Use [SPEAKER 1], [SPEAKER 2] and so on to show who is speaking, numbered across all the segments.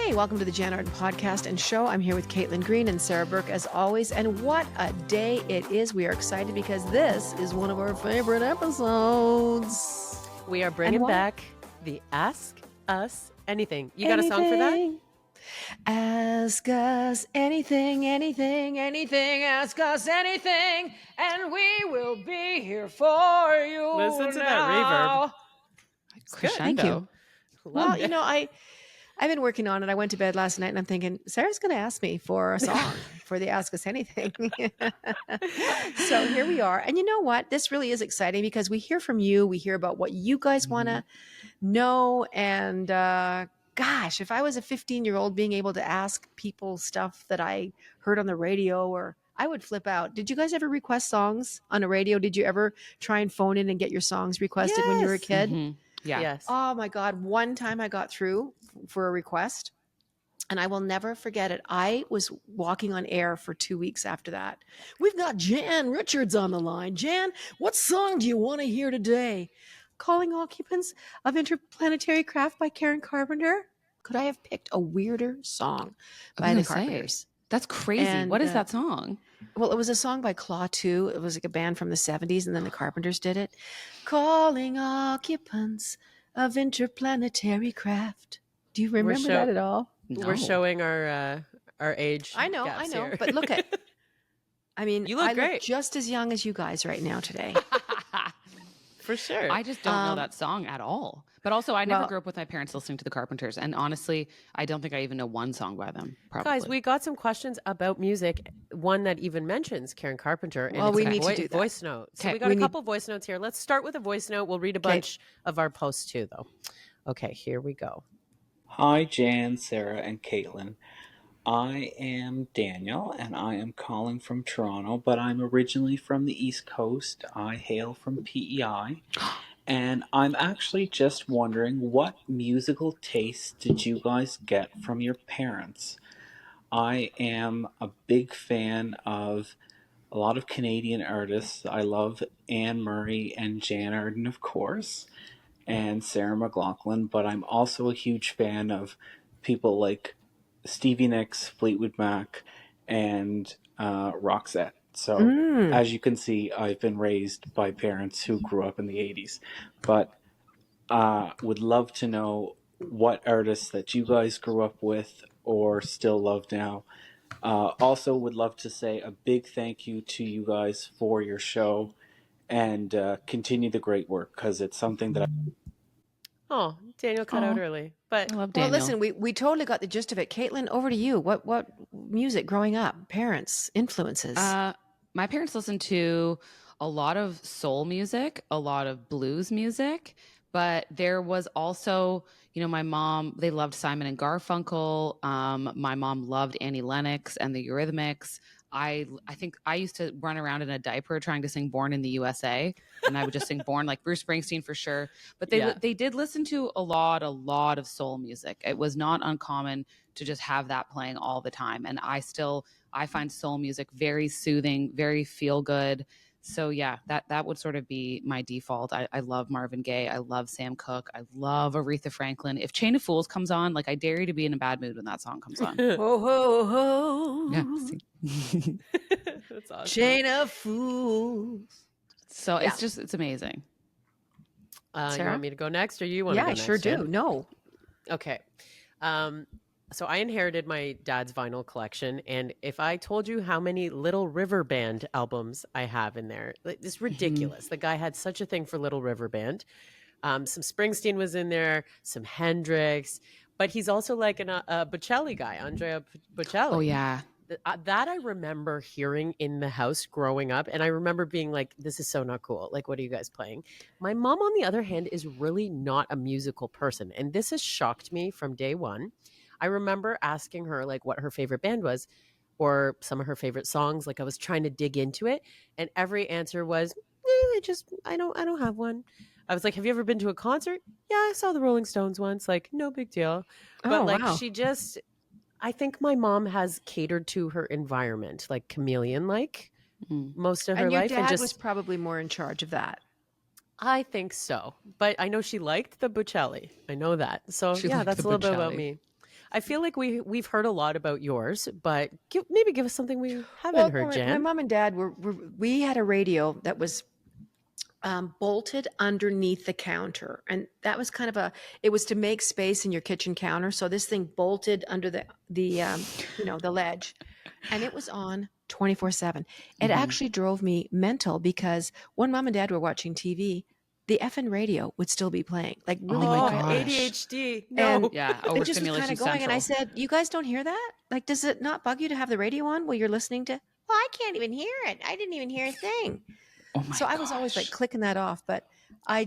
[SPEAKER 1] Hey, welcome to the Jan Arden podcast and show. I'm here with Caitlin Green and Sarah Burke as always. And what a day it is. We are excited because this is one of our favorite episodes.
[SPEAKER 2] We are bringing back the Ask Us Anything. You got a song for that?
[SPEAKER 1] Ask us anything, anything, anything. Ask us anything, and we will be here for you.
[SPEAKER 2] Listen to
[SPEAKER 1] now.
[SPEAKER 2] that
[SPEAKER 1] reverb. Thank you. Well, you know, I've been working on it. I went to bed last night and I'm thinking, Sarah's going to ask me for a song for the Ask Us Anything. So here we are. And you know what? This really is exciting because we hear from you. We hear about what you guys want to know. And gosh, if I was a 15-year-old being able to ask people stuff that I heard on the radio, or I would flip out. Did you guys ever request songs on a radio? Did you ever try and phone in and get your songs requested when you were a kid?
[SPEAKER 3] Mm-hmm. Yeah.
[SPEAKER 2] Yes.
[SPEAKER 1] Oh my God. One time I got through for a request and I will never forget it. I was walking on air for 2 weeks after that. We've got Jan Richards on the line. Jan, what song do you want to hear today? Calling Occupants of Interplanetary Craft by Carpenter. Could I have picked a weirder song by the Carpenters?
[SPEAKER 3] That's crazy.
[SPEAKER 1] And,
[SPEAKER 3] what is that song?
[SPEAKER 1] Well, it was a song by Claw 2. It was like a band from the 70s, and then the Carpenters did it. Calling occupants of interplanetary craft. Do you remember that at all?
[SPEAKER 2] No. We're showing our age.
[SPEAKER 1] I know,
[SPEAKER 2] here.
[SPEAKER 1] but look at. I mean,
[SPEAKER 2] you look great.
[SPEAKER 1] Look just as young as you guys right now today.
[SPEAKER 2] For sure.
[SPEAKER 3] I just don't know that song at all. But also, I never grew up with my parents listening to the Carpenters. And honestly, I don't think I even know one song by them. Probably.
[SPEAKER 2] Guys, we got some questions about music. One that even mentions Karen Carpenter. And
[SPEAKER 1] well, we need to do that.
[SPEAKER 2] Voice note. So we got a couple voice notes here. Let's start with a voice note. We'll read a bunch of our posts too, though. Okay, here we go.
[SPEAKER 4] Hi, Jan, Sarah, and Caitlin. I am Daniel, and I am calling from Toronto, but I'm originally from the East Coast. I hail from PEI, and I'm actually just wondering, what musical tastes did you guys get from your parents? I am a big fan of a lot of Canadian artists. I love Anne Murray and Jan Arden, of course, and Sarah McLachlan, but I'm also a huge fan of people like Stevie Nicks, Fleetwood Mac, and Roxette. So as you can see, I've been raised by parents who grew up in the 80s, but would love to know what artists that you guys grew up with or still love now. Also would love to say a big thank you to you guys for your show and continue the great work, because it's something that
[SPEAKER 2] Oh, Daniel cut out early. But
[SPEAKER 3] I love Daniel.
[SPEAKER 1] Well, listen, we totally got the gist of it. Caitlin, over to you. What music growing up? Parents, influences?
[SPEAKER 3] My parents listened to a lot of soul music, a lot of blues music, but there was also, you know, my mom, they loved Simon and Garfunkel. My mom loved Annie Lennox and the Eurythmics. I think I used to run around in a diaper trying to sing Born in the USA, and I would just sing Born, like Bruce Springsteen for sure. But they did listen to a lot of soul music. It was not uncommon to just have that playing all the time. And I find soul music very soothing, very feel good. So yeah, that would sort of be my default. I love Marvin Gaye. I love Sam Cooke. I love Aretha Franklin. If Chain of Fools comes on, like, I dare you to be in a bad mood when that song comes on.
[SPEAKER 1] Ho, ho, ho.
[SPEAKER 3] Yeah.
[SPEAKER 2] That's awesome.
[SPEAKER 1] Chain of Fools.
[SPEAKER 3] So it's amazing.
[SPEAKER 2] You want me to go next, or you want to go next?
[SPEAKER 1] Yeah, I sure do.
[SPEAKER 2] Jen?
[SPEAKER 1] No.
[SPEAKER 2] Okay. So I inherited my dad's vinyl collection, and if I told you how many Little River Band albums I have in there, it's ridiculous. The guy had such a thing for Little River Band. Some Springsteen was in there, some Hendrix, but he's also like a Bocelli guy, Andrea Bocelli.
[SPEAKER 3] Oh yeah.
[SPEAKER 2] That I remember hearing in the house growing up, and I remember being like, this is so not cool. Like, what are you guys playing? My mom, on the other hand, is really not a musical person, and this has shocked me from day one. I remember asking her like what her favorite band was or some of her favorite songs. Like, I was trying to dig into it, and every answer was, I don't have one. I was like, have you ever been to a concert? Yeah, I saw the Rolling Stones once. Like, no big deal. But
[SPEAKER 1] wow.
[SPEAKER 2] I think my mom has catered to her environment, like chameleon-like most of her life.
[SPEAKER 1] And your dad was probably more in charge of that.
[SPEAKER 2] I think so. But I know she liked the Bocelli. I know that. So that's a little bit about me. I feel like we've heard a lot about yours, but maybe give us something we haven't heard, Jan.
[SPEAKER 1] My mom and dad we had a radio that was bolted underneath the counter, and that was kind of it was to make space in your kitchen counter. So this thing bolted under the the ledge, and it was on 24/7. It actually drove me mental because when mom and dad were watching TV, the effing radio would still be playing, like really quietly.
[SPEAKER 2] ADHD.
[SPEAKER 1] No.
[SPEAKER 2] And
[SPEAKER 3] Yeah,
[SPEAKER 1] it just was kind of going.
[SPEAKER 3] central.
[SPEAKER 1] And I said, you guys don't hear that? Like, does it not bug you to have the radio on while you're listening to, well, I can't even hear it. I didn't even hear a thing.
[SPEAKER 3] Oh my
[SPEAKER 1] So I was always like clicking that off. But my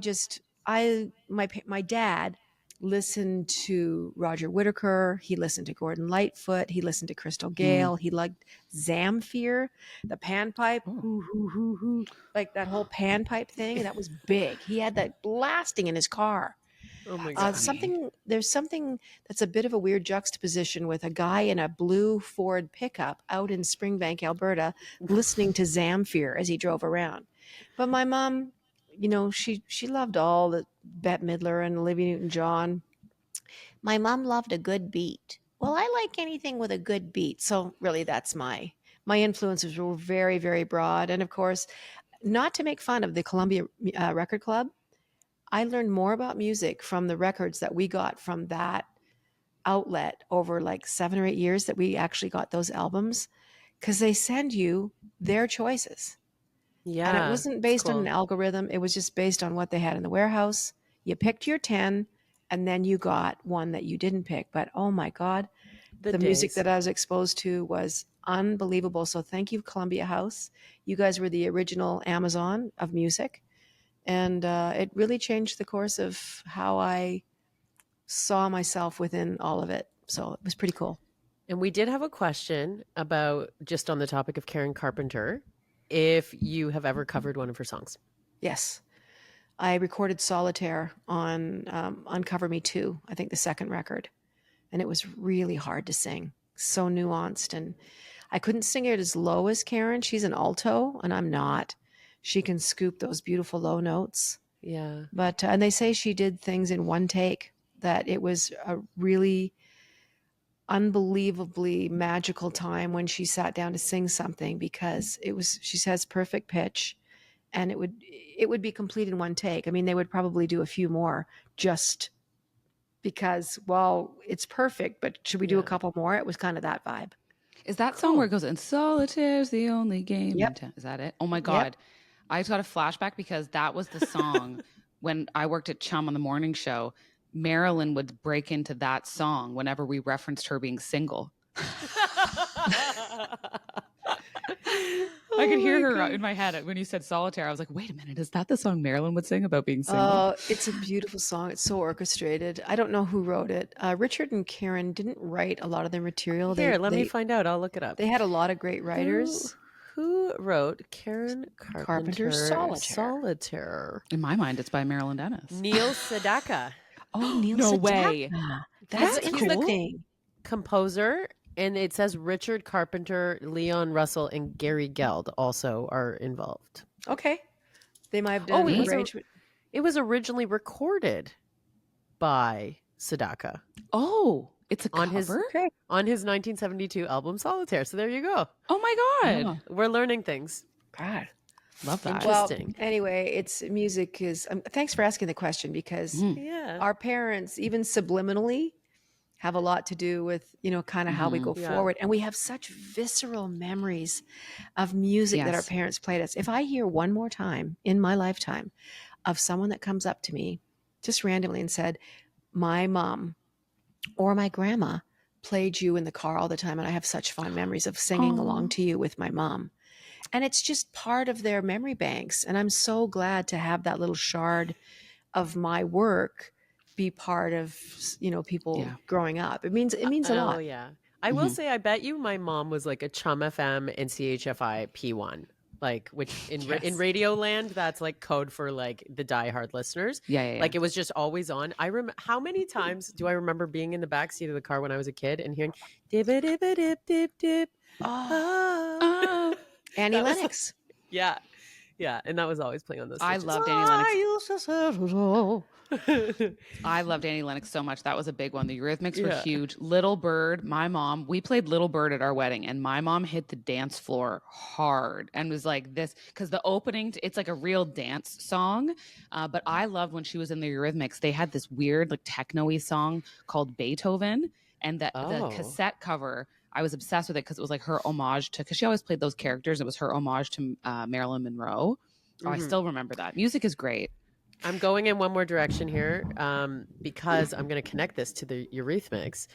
[SPEAKER 1] dad listened to Roger Whittaker. He listened to Gordon Lightfoot. He listened to Crystal Gale. He liked Zamfir, the panpipe, like that whole panpipe thing. That was big. He had that blasting in his car.
[SPEAKER 2] Oh my God.
[SPEAKER 1] There's something that's a bit of a weird juxtaposition with a guy in a blue Ford pickup out in Springbank, Alberta, listening to Zamfir as he drove around. But my mom, she loved all the Bette Midler and Olivia Newton-John. My mom loved a good beat. Well, I like anything with a good beat. So really that's my influences were very, very broad. And of course, not to make fun of the Columbia Record Club, I learned more about music from the records that we got from that outlet over like 7 or 8 years that we actually got those albums, because they send you their choices.
[SPEAKER 2] Yeah.
[SPEAKER 1] And it wasn't based on an algorithm. It was just based on what they had in the warehouse. You picked your 10 and then you got one that you didn't pick. But oh my God, the music that I was exposed to was unbelievable. So thank you, Columbia House. You guys were the original Amazon of music. And it really changed the course of how I saw myself within all of it. So it was pretty cool.
[SPEAKER 2] And we did have a question about, just on the topic of Karen Carpenter, if you have ever covered one of her songs.
[SPEAKER 1] Yes. I recorded Solitaire on Uncover Me 2, I think the second record. And it was really hard to sing. So nuanced. And I couldn't sing it as low as Karen. She's an alto and I'm not. She can scoop those beautiful low notes.
[SPEAKER 2] Yeah.
[SPEAKER 1] But, and they say she did things in one take, that it was a really unbelievably magical time when she sat down to sing something, because she has perfect pitch and it would be complete in one take. I mean, they would probably do a few more just because, well, it's perfect, but should we do a couple more? It was kind of that vibe.
[SPEAKER 3] Is that song where it goes, and solitaire's the only game?
[SPEAKER 1] Yep.
[SPEAKER 3] Is that it? Oh my God.
[SPEAKER 1] Yep.
[SPEAKER 3] I just got a flashback because that was the song when I worked at Chum on the morning show. Marilyn would break into that song whenever we referenced her being single. I could hear her in my head when you said Solitaire. I was like, wait a minute, is that the song Marilyn would sing about being single?
[SPEAKER 1] Oh, it's a beautiful song. It's so orchestrated. I don't know who wrote it. Richard and Karen didn't write a lot of their material.
[SPEAKER 2] Let me find out. I'll look it up.
[SPEAKER 1] They had a lot of great writers.
[SPEAKER 2] Who wrote Karen Carpenter's Solitaire?
[SPEAKER 3] In my mind, it's by Marilyn Dennis.
[SPEAKER 2] Neil Sedaka.
[SPEAKER 1] Oh, Neil
[SPEAKER 3] No
[SPEAKER 1] Sedaka.
[SPEAKER 3] way.
[SPEAKER 1] That's
[SPEAKER 2] He's
[SPEAKER 1] interesting.
[SPEAKER 2] Composer, and it says Richard Carpenter, Leon Russell, and Gary Geld also are involved.
[SPEAKER 1] Okay. They might have done an arrangement.
[SPEAKER 2] It was originally recorded by Sedaka.
[SPEAKER 3] Oh, it's a
[SPEAKER 2] on
[SPEAKER 3] cover?
[SPEAKER 2] his 1972 album Solitaire. So there you go.
[SPEAKER 3] Oh my God.
[SPEAKER 1] Oh.
[SPEAKER 2] We're learning things.
[SPEAKER 1] God.
[SPEAKER 3] Love that.
[SPEAKER 2] Interesting.
[SPEAKER 1] Well, anyway, it's music is. Thanks for asking the question, because our parents, even subliminally, have a lot to do with kind of how we go forward, and we have such visceral memories of music that our parents played us. If I hear one more time in my lifetime of someone that comes up to me just randomly and said, "My mom or my grandma played you in the car all the time," and I have such fond memories of singing along to you with my mom. And it's just part of their memory banks. And I'm so glad to have that little shard of my work be part of, people growing up. It means a lot.
[SPEAKER 2] Oh, yeah. I will say, I bet you my mom was like a Chum FM and CHFI P1. Like, which in Radio Land, that's like code for like the diehard listeners.
[SPEAKER 3] Yeah.
[SPEAKER 2] Like, it was just always on. How many times do I remember being in the backseat of the car when I was a kid and hearing dip dip dip dip dip.
[SPEAKER 1] Annie Lennox.
[SPEAKER 2] Yeah. Yeah, and that was always playing on those
[SPEAKER 3] I
[SPEAKER 2] stages.
[SPEAKER 3] loved Annie Lennox.
[SPEAKER 2] I used to say it all.
[SPEAKER 3] I loved Annie Lennox so much. That was a big one. The Eurythmics were
[SPEAKER 2] Yeah.
[SPEAKER 3] huge. Little Bird, my mom, we played Little Bird at our wedding, and my mom hit the dance floor hard and was like this, because the opening, it's like a real dance song. But I loved when she was in the Eurythmics. They had this weird, like techno-y song called Beethoven, and the
[SPEAKER 2] Oh.
[SPEAKER 3] cassette cover, I was obsessed with it because it was like her homage to, because she always played those characters. It was her homage to Marilyn Monroe. Oh, I still remember that. Music is great.
[SPEAKER 2] I'm going in one more direction here because I'm going to connect this to the Eurythmics.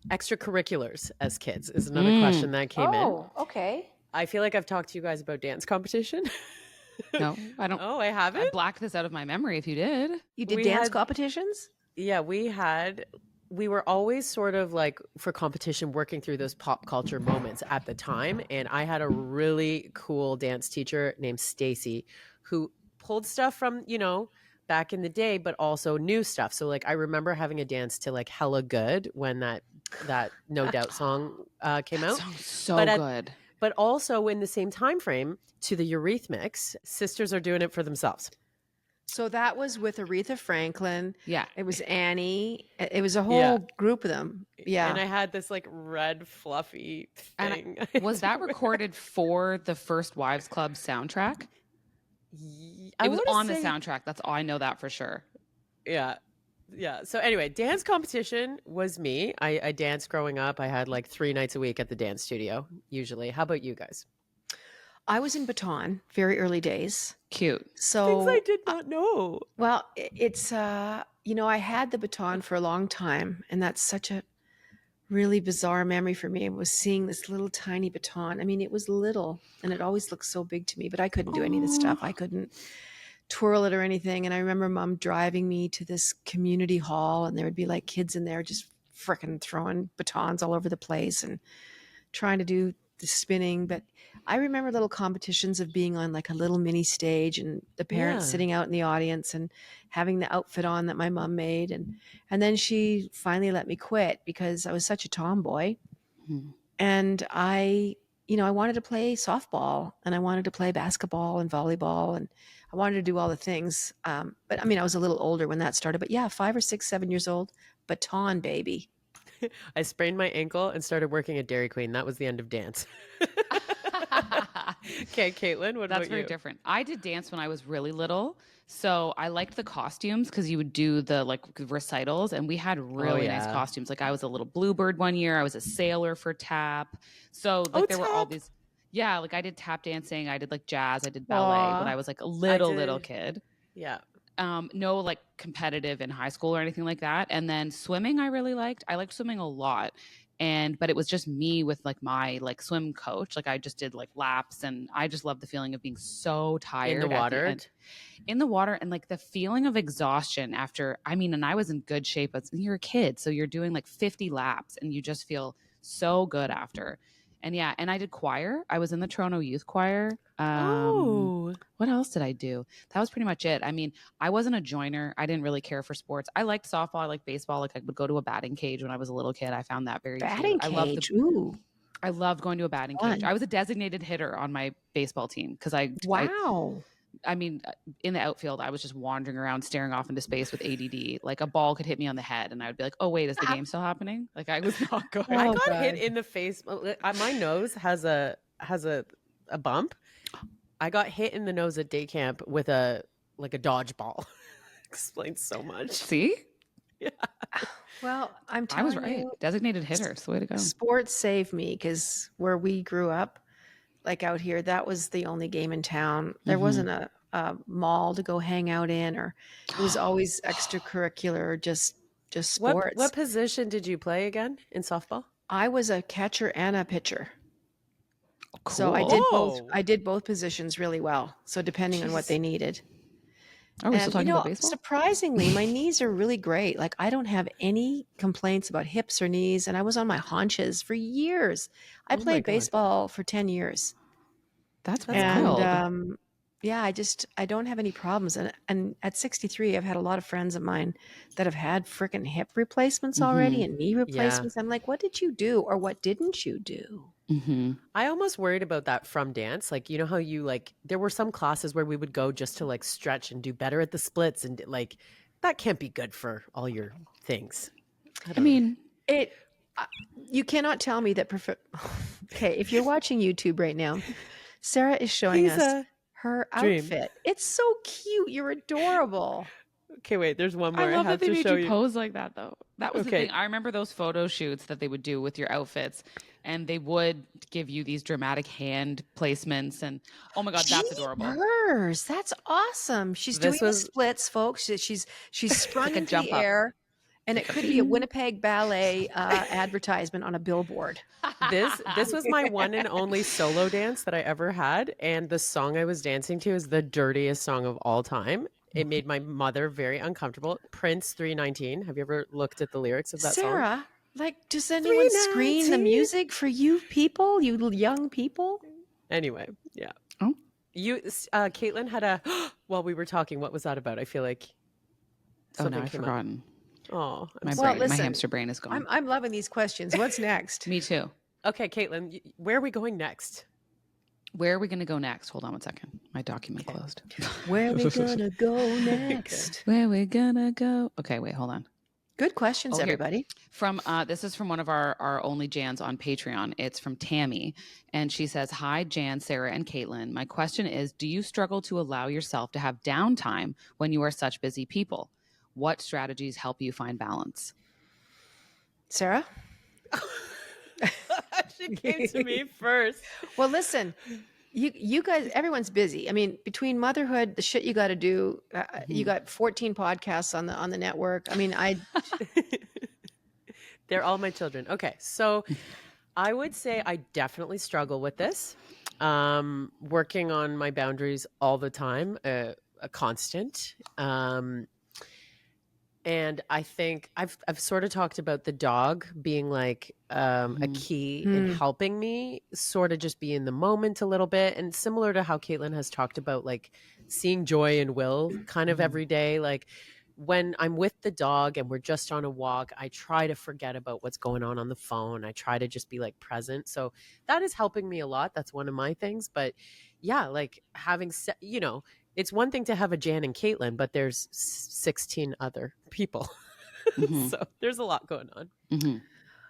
[SPEAKER 2] Extracurriculars as kids is another question that came in.
[SPEAKER 1] Oh, okay.
[SPEAKER 2] I feel like I've talked to you guys about dance competition.
[SPEAKER 3] No, I don't.
[SPEAKER 2] Oh, I haven't?
[SPEAKER 3] I blacked this out of my memory if you did.
[SPEAKER 1] You did
[SPEAKER 2] We
[SPEAKER 1] dance
[SPEAKER 2] had-
[SPEAKER 1] competitions?
[SPEAKER 2] Yeah, we were always sort of like for competition working through those pop culture moments at the time. And I had a really cool dance teacher named Stacy who pulled stuff from, back in the day, but also new stuff. So like I remember having a dance to like Hella Good when that No Doubt song came out.
[SPEAKER 3] Sounds so
[SPEAKER 2] But
[SPEAKER 3] good.
[SPEAKER 2] But also in the same time frame to the Eurythmics, sisters are doing it for themselves.
[SPEAKER 1] So that was with Aretha Franklin.
[SPEAKER 3] Yeah.
[SPEAKER 1] It was Annie. It was a whole group of them. Yeah.
[SPEAKER 2] And I had this like red fluffy thing.
[SPEAKER 3] Was that recorded for the First Wives Club soundtrack?
[SPEAKER 2] I
[SPEAKER 3] It was
[SPEAKER 2] wanna
[SPEAKER 3] on the
[SPEAKER 2] say-
[SPEAKER 3] soundtrack. That's all I know that for sure.
[SPEAKER 2] Yeah. Yeah. So anyway, dance competition was me. I danced growing up. I had like 3 nights a week at the dance studio, usually. How about you guys?
[SPEAKER 1] I was in Baton, very early days.
[SPEAKER 3] Cute.
[SPEAKER 1] So
[SPEAKER 2] Things I did not know.
[SPEAKER 1] well, it's I had the baton for a long time, and that's such a really bizarre memory for me. It was seeing this little tiny baton. I mean, it was little, and it always looked so big to me, but I couldn't do any of this stuff. I couldn't twirl it or anything. And I remember Mom driving me to this community hall, and there would be like kids in there just frickin' throwing batons all over the place and trying to do the spinning. But I remember little competitions of being on like a little mini stage and the parents
[SPEAKER 2] Yeah.
[SPEAKER 1] sitting out in the audience and having the outfit on that my mom made. And then she finally let me quit because I was such a tomboy.
[SPEAKER 3] Mhm.
[SPEAKER 1] And I wanted to play softball, and I wanted to play basketball and volleyball, and I wanted to do all the things. But I mean, I was a little older when that started, but yeah, 5 or 6, 7 years old, baton baby.
[SPEAKER 2] I sprained my ankle and started working at Dairy Queen. That was the end of dance. Okay, Caitlin, what
[SPEAKER 3] That's
[SPEAKER 2] about
[SPEAKER 3] very
[SPEAKER 2] you?
[SPEAKER 3] different. I did dance when I was really little. So I liked the costumes because you would do the like recitals, and we had really nice
[SPEAKER 2] yeah.
[SPEAKER 3] costumes. Like I was a little bluebird one year. I was a sailor for tap. So like there were all
[SPEAKER 2] tap.
[SPEAKER 3] these. Yeah, like I did tap dancing. I did like jazz. I did ballet when
[SPEAKER 1] Aw.
[SPEAKER 3] I was like a little
[SPEAKER 2] did-
[SPEAKER 3] kid.
[SPEAKER 2] Yeah.
[SPEAKER 3] No like competitive in high school or anything like that. And then swimming I really liked. I liked swimming a lot. But it was just me with like my like swim coach. Like I just did like laps, and I just loved the feeling of being so tired
[SPEAKER 2] In the
[SPEAKER 3] at
[SPEAKER 2] water.
[SPEAKER 3] end. In the water, and like the feeling of exhaustion after, and I was in good shape, but you're a kid. So you're doing like 50 laps and you just feel so good after. And yeah, and I did choir. I was in the Toronto Youth Choir. What else did I do? That was pretty much it. I mean, I wasn't a joiner. I didn't really care for sports. I liked softball. I liked baseball. Like I would go to a batting cage when I was a little kid. I found that very
[SPEAKER 1] Batting
[SPEAKER 3] cute.
[SPEAKER 1] cage. Ooh.
[SPEAKER 3] I loved going to a batting
[SPEAKER 1] Fun.
[SPEAKER 3] cage. I was a designated hitter on my baseball team because
[SPEAKER 1] Wow.
[SPEAKER 3] I mean, in the outfield, I was just wandering around, staring off into space with ADD. Like a ball could hit me on the head, and I would be like, "Oh wait, is the game still happening?" Like I was not good.
[SPEAKER 2] I
[SPEAKER 1] Oh,
[SPEAKER 2] got hit
[SPEAKER 1] God.
[SPEAKER 2] in the face. My nose has a bump. I got hit in the nose at day camp with a dodgeball. Explains so much.
[SPEAKER 3] See,
[SPEAKER 1] Well, I'm
[SPEAKER 3] I
[SPEAKER 1] telling
[SPEAKER 3] was right.
[SPEAKER 1] you,
[SPEAKER 3] Designated hitter. So way to go.
[SPEAKER 1] sports saved me because where we grew up, like out here, that was the only game in town. There
[SPEAKER 3] Mhm.
[SPEAKER 1] wasn't a mall to go hang out in, or it was always extracurricular, or just sports.
[SPEAKER 2] What position did you play again in softball?
[SPEAKER 1] I was a catcher and a pitcher.
[SPEAKER 3] Cool.
[SPEAKER 1] So I did both.
[SPEAKER 2] Oh.
[SPEAKER 1] I did both positions really well. So depending on what
[SPEAKER 2] Jeez.
[SPEAKER 1] they needed.
[SPEAKER 3] Are we still talking about baseball?
[SPEAKER 1] Surprisingly, my knees are really great. Like I don't have any complaints about hips or knees, and I was on my haunches for years. I
[SPEAKER 2] Oh my
[SPEAKER 1] played
[SPEAKER 2] God.
[SPEAKER 1] baseball for 10 years.
[SPEAKER 3] That's
[SPEAKER 1] And
[SPEAKER 3] wild.
[SPEAKER 1] yeah, I don't have any problems. And at 63, I've had a lot of friends of mine that have had freaking hip replacements already and knee replacements. I'm like, what did you do, or what didn't you do?
[SPEAKER 3] Mm-hmm.
[SPEAKER 2] I almost worried about that from dance. Like, you know how you like, there were some classes where we would go just to like stretch and do better at the splits. And like, that can't be good for all your things.
[SPEAKER 3] I mean,
[SPEAKER 1] you cannot tell me that. Okay, if you're watching YouTube right now, Sarah is showing
[SPEAKER 2] He's
[SPEAKER 1] us
[SPEAKER 2] a
[SPEAKER 1] her
[SPEAKER 2] dream.
[SPEAKER 1] outfit. It's so cute. You're adorable.
[SPEAKER 2] Okay, wait, there's one more
[SPEAKER 3] I
[SPEAKER 2] I
[SPEAKER 3] love that
[SPEAKER 2] have
[SPEAKER 3] they
[SPEAKER 2] to
[SPEAKER 3] made
[SPEAKER 2] show
[SPEAKER 3] you
[SPEAKER 2] you.
[SPEAKER 3] pose like that, though. That was the
[SPEAKER 2] Okay.
[SPEAKER 3] thing. I remember those photo shoots that they would do with your outfits, and they would give you these dramatic hand placements. And oh my God, that's adorable.
[SPEAKER 1] Jeepers, that's awesome. She's
[SPEAKER 2] This
[SPEAKER 1] doing the
[SPEAKER 2] was-
[SPEAKER 1] splits, folks. She's sprung
[SPEAKER 3] Like a
[SPEAKER 1] into
[SPEAKER 3] jump
[SPEAKER 1] the
[SPEAKER 3] up.
[SPEAKER 1] air, and it could be a Winnipeg Ballet advertisement on a billboard.
[SPEAKER 2] This was my one and only solo dance that I ever had, and the song I was dancing to is the dirtiest song of all time. It made my mother very uncomfortable. Prince 319. Have you ever looked at the lyrics of that song?
[SPEAKER 1] Sarah, like, does anyone screen the
[SPEAKER 2] 319.
[SPEAKER 1] music for you people, you young people?
[SPEAKER 2] Anyway, yeah.
[SPEAKER 3] Oh.
[SPEAKER 2] You, Caitlin had a, while we were talking, what was that about? I feel like
[SPEAKER 3] Oh,
[SPEAKER 2] something
[SPEAKER 3] no, I've
[SPEAKER 2] came
[SPEAKER 3] forgotten.
[SPEAKER 2] up. Oh,
[SPEAKER 3] My
[SPEAKER 1] Well,
[SPEAKER 3] brain,
[SPEAKER 1] listen,
[SPEAKER 3] my hamster brain is gone.
[SPEAKER 1] I'm loving these questions. What's next?
[SPEAKER 3] Me too.
[SPEAKER 2] okay, Caitlin, where are we going next?
[SPEAKER 3] Where are we going to go next? Hold on one second. My document closed.
[SPEAKER 1] Where are we gonna go next?
[SPEAKER 3] Where we gonna go? Okay, wait, hold on.
[SPEAKER 1] Good questions,
[SPEAKER 3] here.
[SPEAKER 1] everybody.
[SPEAKER 3] From this is from one of our OnlyJanns on Patreon. It's from Tammy, and she says, "Hi, Jan, Sarah, and Caitlin. My question is: do you struggle to allow yourself to have downtime when you are such busy people? What strategies help you find balance?"
[SPEAKER 1] Sarah?
[SPEAKER 2] She came to me first.
[SPEAKER 1] Well, listen, you guys, everyone's busy. I mean, between motherhood, the shit you got to do, you got 14 podcasts on the network. I mean,
[SPEAKER 2] They're all my children. Okay, so I would say I definitely struggle with this. Working on my boundaries all the time, a constant. And I think I've sort of talked about the dog being like a key in helping me sort of just be in the moment a little bit. And similar to how Caitlin has talked about like seeing joy and Will kind of every day. Like when I'm with the dog and we're just on a walk, I try to forget about what's going on the phone. I try to just be like present. So that is helping me a lot. That's one of my things. But yeah, like having, it's one thing to have a Jan and Caitlin, but there's 16 other people. So there's a lot going on.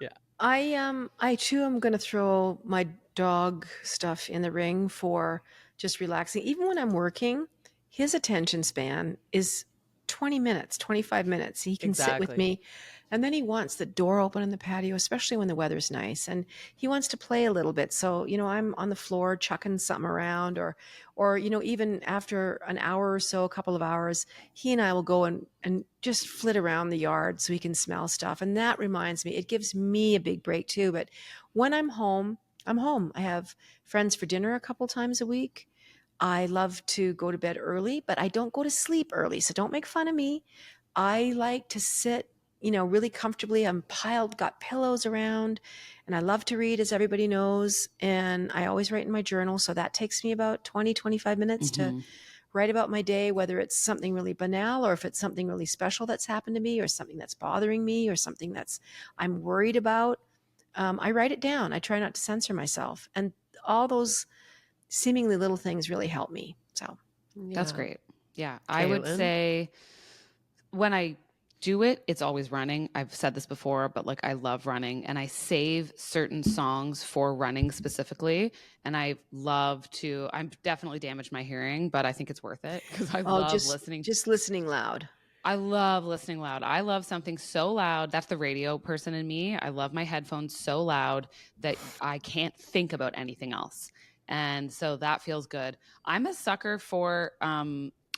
[SPEAKER 2] Yeah.
[SPEAKER 1] I too am going to throw my dog stuff in the ring for just relaxing. Even when I'm working, his attention span is 20 minutes, 25 minutes. He can sit with me. And then he wants the door open in the patio, especially when the weather's nice. And he wants to play a little bit. So, I'm on the floor chucking something around or, even after an hour or so, a couple of hours, he and I will go and just flit around the yard so he can smell stuff. And that reminds me, it gives me a big break too. But when I'm home, I'm home. I have friends for dinner a couple times a week. I love to go to bed early, but I don't go to sleep early. So don't make fun of me. I like to sit really comfortably. I'm got pillows around, and I love to read, as everybody knows. And I always write in my journal. So that takes me about 20, 25 minutes to write about my day, whether it's something really banal or if it's something really special that's happened to me or something that's bothering me or something I'm worried about. I write it down. I try not to censor myself. And all those seemingly little things really help me. So
[SPEAKER 3] that's great. Yeah. I would say when I do it, it's always running. I've said this before, but like I love running and I save certain songs for running specifically. And I've definitely damaged my hearing, but I think it's worth it because I love listening.
[SPEAKER 1] Just listening loud.
[SPEAKER 3] I love listening loud. I love something so loud. That's the radio person in me. I love my headphones so loud that I can't think about anything else. And so that feels good. I'm a sucker for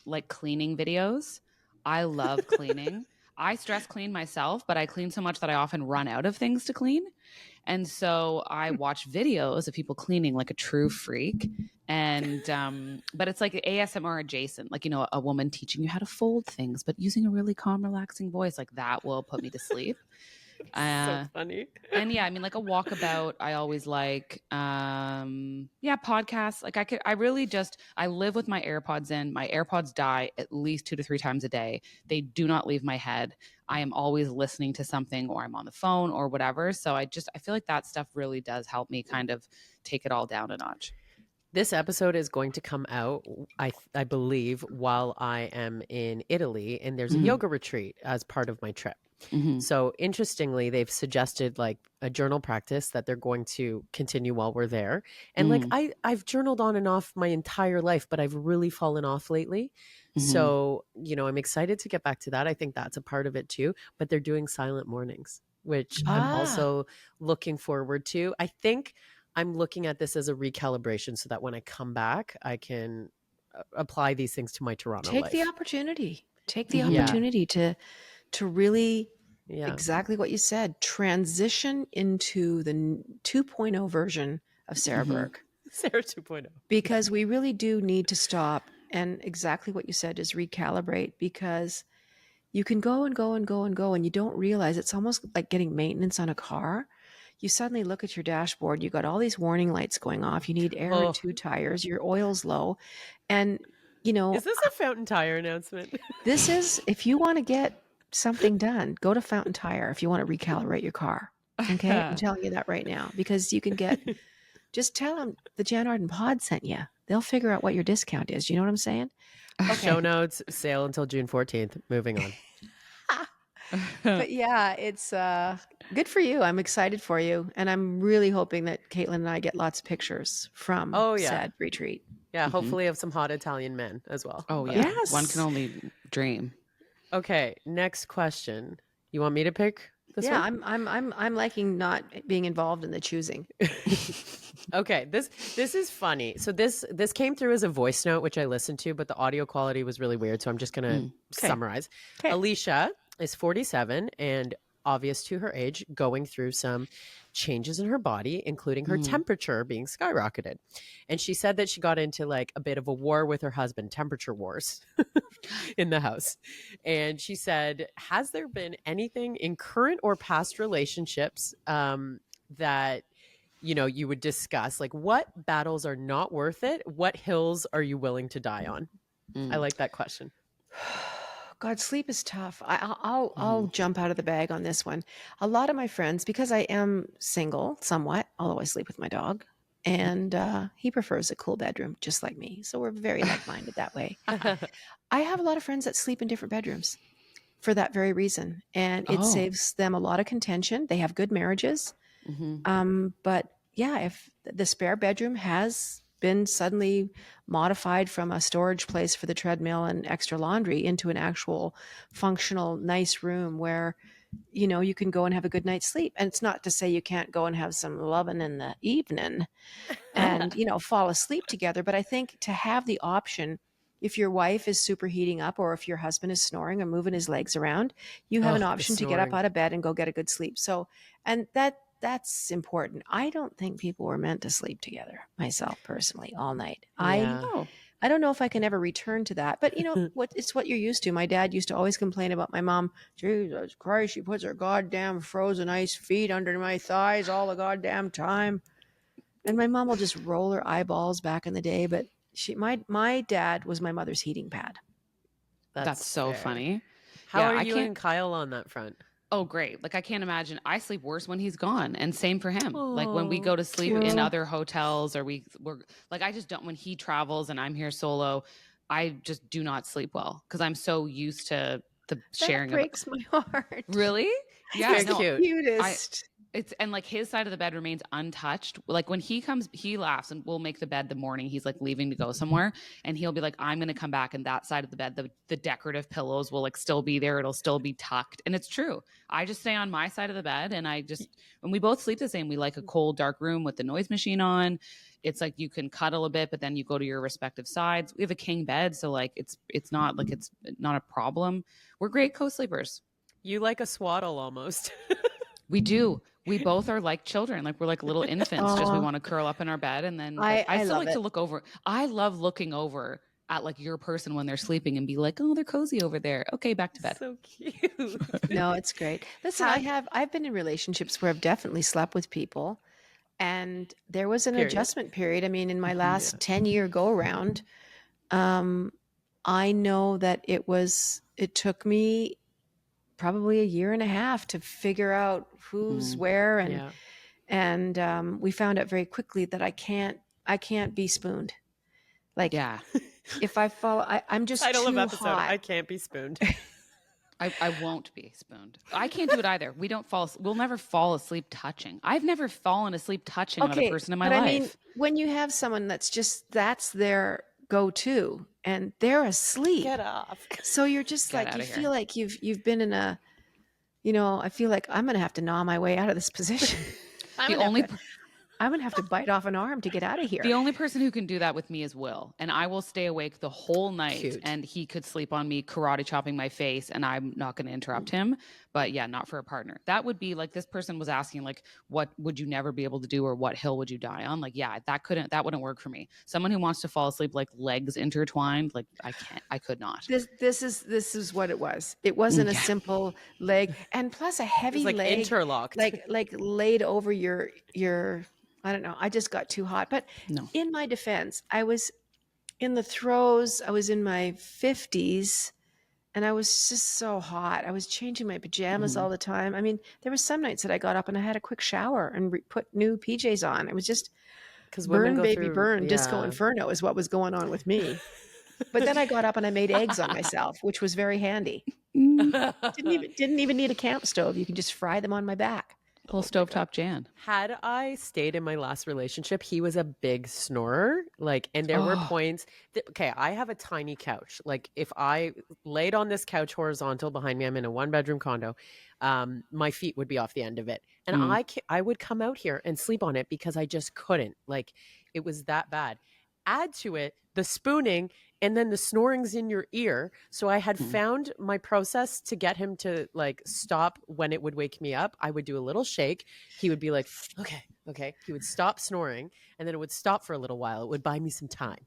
[SPEAKER 3] like cleaning videos. I love cleaning. I stress clean myself, but I clean so much that I often run out of things to clean. And so I watch videos of people cleaning like a true freak. And, but it's like ASMR adjacent, like, a woman teaching you how to fold things, but using a really calm, relaxing voice, like that will put me to sleep.
[SPEAKER 2] So funny.
[SPEAKER 3] And yeah, I mean, like a walkabout, I always like, podcasts. Like I live with my AirPods in. My AirPods die at least 2 to 3 times a day. They do not leave my head. I am always listening to something, or I'm on the phone or whatever. So I feel like that stuff really does help me kind of take it all down a notch.
[SPEAKER 2] This episode is going to come out, I believe, while I am in Italy, and there's a yoga retreat as part of my trip. So interestingly, they've suggested like a journal practice that they're going to continue while we're there. And like I've journaled on and off my entire life, but I've really fallen off lately. So, I'm excited to get back to that. I think that's a part of it too. But they're doing silent mornings, which I'm also looking forward to. I think I'm looking at this as a recalibration so that when I come back, I can apply these things to my Toronto life.
[SPEAKER 1] Take the opportunity to really, exactly what you said, transition into the 2.0 version of Sarah Burke.
[SPEAKER 2] Sarah 2.0.
[SPEAKER 1] Because we really do need to stop. And exactly what you said is recalibrate, because you can go and go and go and go, and you don't realize it's almost like getting maintenance on a car. You suddenly look at your dashboard, you got all these warning lights going off. You need air in 2 tires. Your oil's low. And,
[SPEAKER 2] is this a Fountain Tire announcement?
[SPEAKER 1] This is, if you want to get something done, go to Fountain Tire if you want to recalibrate your car. Okay? I'm telling you that right now, because you can just tell them the Jan Arden pod sent you. They'll figure out what your discount is. You know what I'm saying?
[SPEAKER 2] Okay. Show notes, sale until June 14th. Moving on.
[SPEAKER 1] But yeah, it's good for you. I'm excited for you. And I'm really hoping that Caitlin and I get lots of pictures from said retreat.
[SPEAKER 2] Yeah, hopefully of some hot Italian men as well.
[SPEAKER 3] Oh, yeah. Yes. One can only dream.
[SPEAKER 2] Okay, next question. You want me to pick this one?
[SPEAKER 1] Yeah, I'm liking not being involved in the choosing.
[SPEAKER 2] Okay, this is funny. So this came through as a voice note, which I listened to, but the audio quality was really weird. So I'm just gonna summarize. Okay. Alicia is 47 and, obvious to her age, going through some changes in her body, including her temperature being skyrocketed. And she said that she got into like a bit of a war with her husband, temperature wars in the house. And she said, has there been anything in current or past relationships that you would discuss? Like, what battles are not worth it? What hills are you willing to die on? I like that question.
[SPEAKER 1] God, sleep is tough. I'll jump out of the bag on this one. A lot of my friends, because I am single somewhat, although I sleep with my dog, and he prefers a cool bedroom just like me. So we're very like-minded that way. I have a lot of friends that sleep in different bedrooms for that very reason. And it saves them a lot of contention. They have good marriages. But yeah, if the spare bedroom has been suddenly modified from a storage place for the treadmill and extra laundry into an actual functional, nice room where, you can go and have a good night's sleep. And it's not to say you can't go and have some loving in the evening and, fall asleep together. But I think to have the option, if your wife is superheating up or if your husband is snoring or moving his legs around, you have an option to get up out of bed and go get a good sleep. So, and that's important. I don't think people were meant to sleep together, myself personally, all night. Yeah. I don't know if I can ever return to that, but it's what you're used to. My dad used to always complain about my mom. Jesus Christ, she puts her goddamn frozen ice feet under my thighs all the goddamn time. And my mom will just roll her eyeballs back in the day, but my dad was my mother's heating pad.
[SPEAKER 3] That's so funny.
[SPEAKER 2] How are you and Kyle on that front?
[SPEAKER 3] Oh, great. Like, I can't imagine. I sleep worse when he's gone, and same for him. Like, when we go to sleep in other hotels or we're like, I just don't, when he travels and I'm here solo, I just do not sleep well because I'm so used to the sharing.
[SPEAKER 1] That breaks my heart.
[SPEAKER 3] Really?
[SPEAKER 2] Yeah. It's cute.
[SPEAKER 1] Cutest.
[SPEAKER 3] And like his side of the bed remains untouched. Like when he comes, he laughs and we'll make the bed the morning he's like leaving to go somewhere. And he'll be like, I'm going to come back. And that side of the bed, the decorative pillows will like still be there. It'll still be tucked. And it's true. I just stay on my side of the bed. And when we both sleep the same, we like a cold, dark room with the noise machine on. It's like you can cuddle a bit, but then you go to your respective sides. We have a king bed. So like, it's not like, it's not a problem. We're great co-sleepers.
[SPEAKER 2] You like a swaddle almost.
[SPEAKER 3] We do. We both are like children. Like we're like little infants. Just we want to curl up in our bed. And then I still like to look over. I love looking over at like your person when they're sleeping and be like, oh, they're cozy over there. Okay, back to bed.
[SPEAKER 2] So cute.
[SPEAKER 1] No, it's great. Listen, I've been in relationships where I've definitely slept with people, and there was an adjustment period. I mean, in my last 10-year go around, I know that it took me probably a year and a half to figure out who's where, and we found out very quickly that I can't be spooned. Like, if I fall, I'm just
[SPEAKER 2] title
[SPEAKER 1] too
[SPEAKER 2] of episode,
[SPEAKER 1] hot.
[SPEAKER 2] I can't be spooned.
[SPEAKER 3] I won't be spooned. I can't do it either. We'll never fall asleep touching. I've never fallen asleep touching another person in my life. I mean,
[SPEAKER 1] when you have someone that's their go-to and they're asleep.
[SPEAKER 2] Get off.
[SPEAKER 1] So you're just like, you feel like you've been in a, I feel like I'm going to have to gnaw my way out of this position. I'm going to have to bite off an arm to get out of here.
[SPEAKER 3] The only person who can do that with me is Will. And I will stay awake the whole night.
[SPEAKER 2] Cute.
[SPEAKER 3] And he could sleep on me, karate chopping my face, and I'm not going to interrupt him. But yeah, not for a partner. That would be like, this person was asking, like, what would you never be able to do, or what hill would you die on? Like, yeah, that wouldn't work for me. Someone who wants to fall asleep like legs intertwined, like I could not.
[SPEAKER 1] This is what it was. It wasn't a simple leg, and plus a heavy
[SPEAKER 2] leg
[SPEAKER 1] interlocked, like laid over your I don't know. I just got too hot. But in my defense, I was in the throes. I was in my 50s, and I was just so hot. I was changing my pajamas all the time. I mean, there were some nights that I got up and I had a quick shower and put new PJs on. It was just burn, baby, burn. Disco Inferno is what was going on with me. But then I got up and I made eggs on myself, which was very handy. Didn't even need a camp stove. You can just fry them on my back.
[SPEAKER 3] Pull stovetop Jan.
[SPEAKER 2] Had I stayed in my last relationship, he was a big snorer. And there were points I have a tiny couch. Like, if I laid on this couch horizontal behind me, I'm in a 1-bedroom condo, my feet would be off the end of it. And I would come out here and sleep on it because I just couldn't. Like, it was that bad. Add to it the spooning, and then the snoring's in your ear. So I had found my process to get him to stop when it would wake me up. I would do a little shake. He would be like, okay. He would stop snoring, and then it would stop for a little while. It would buy me some time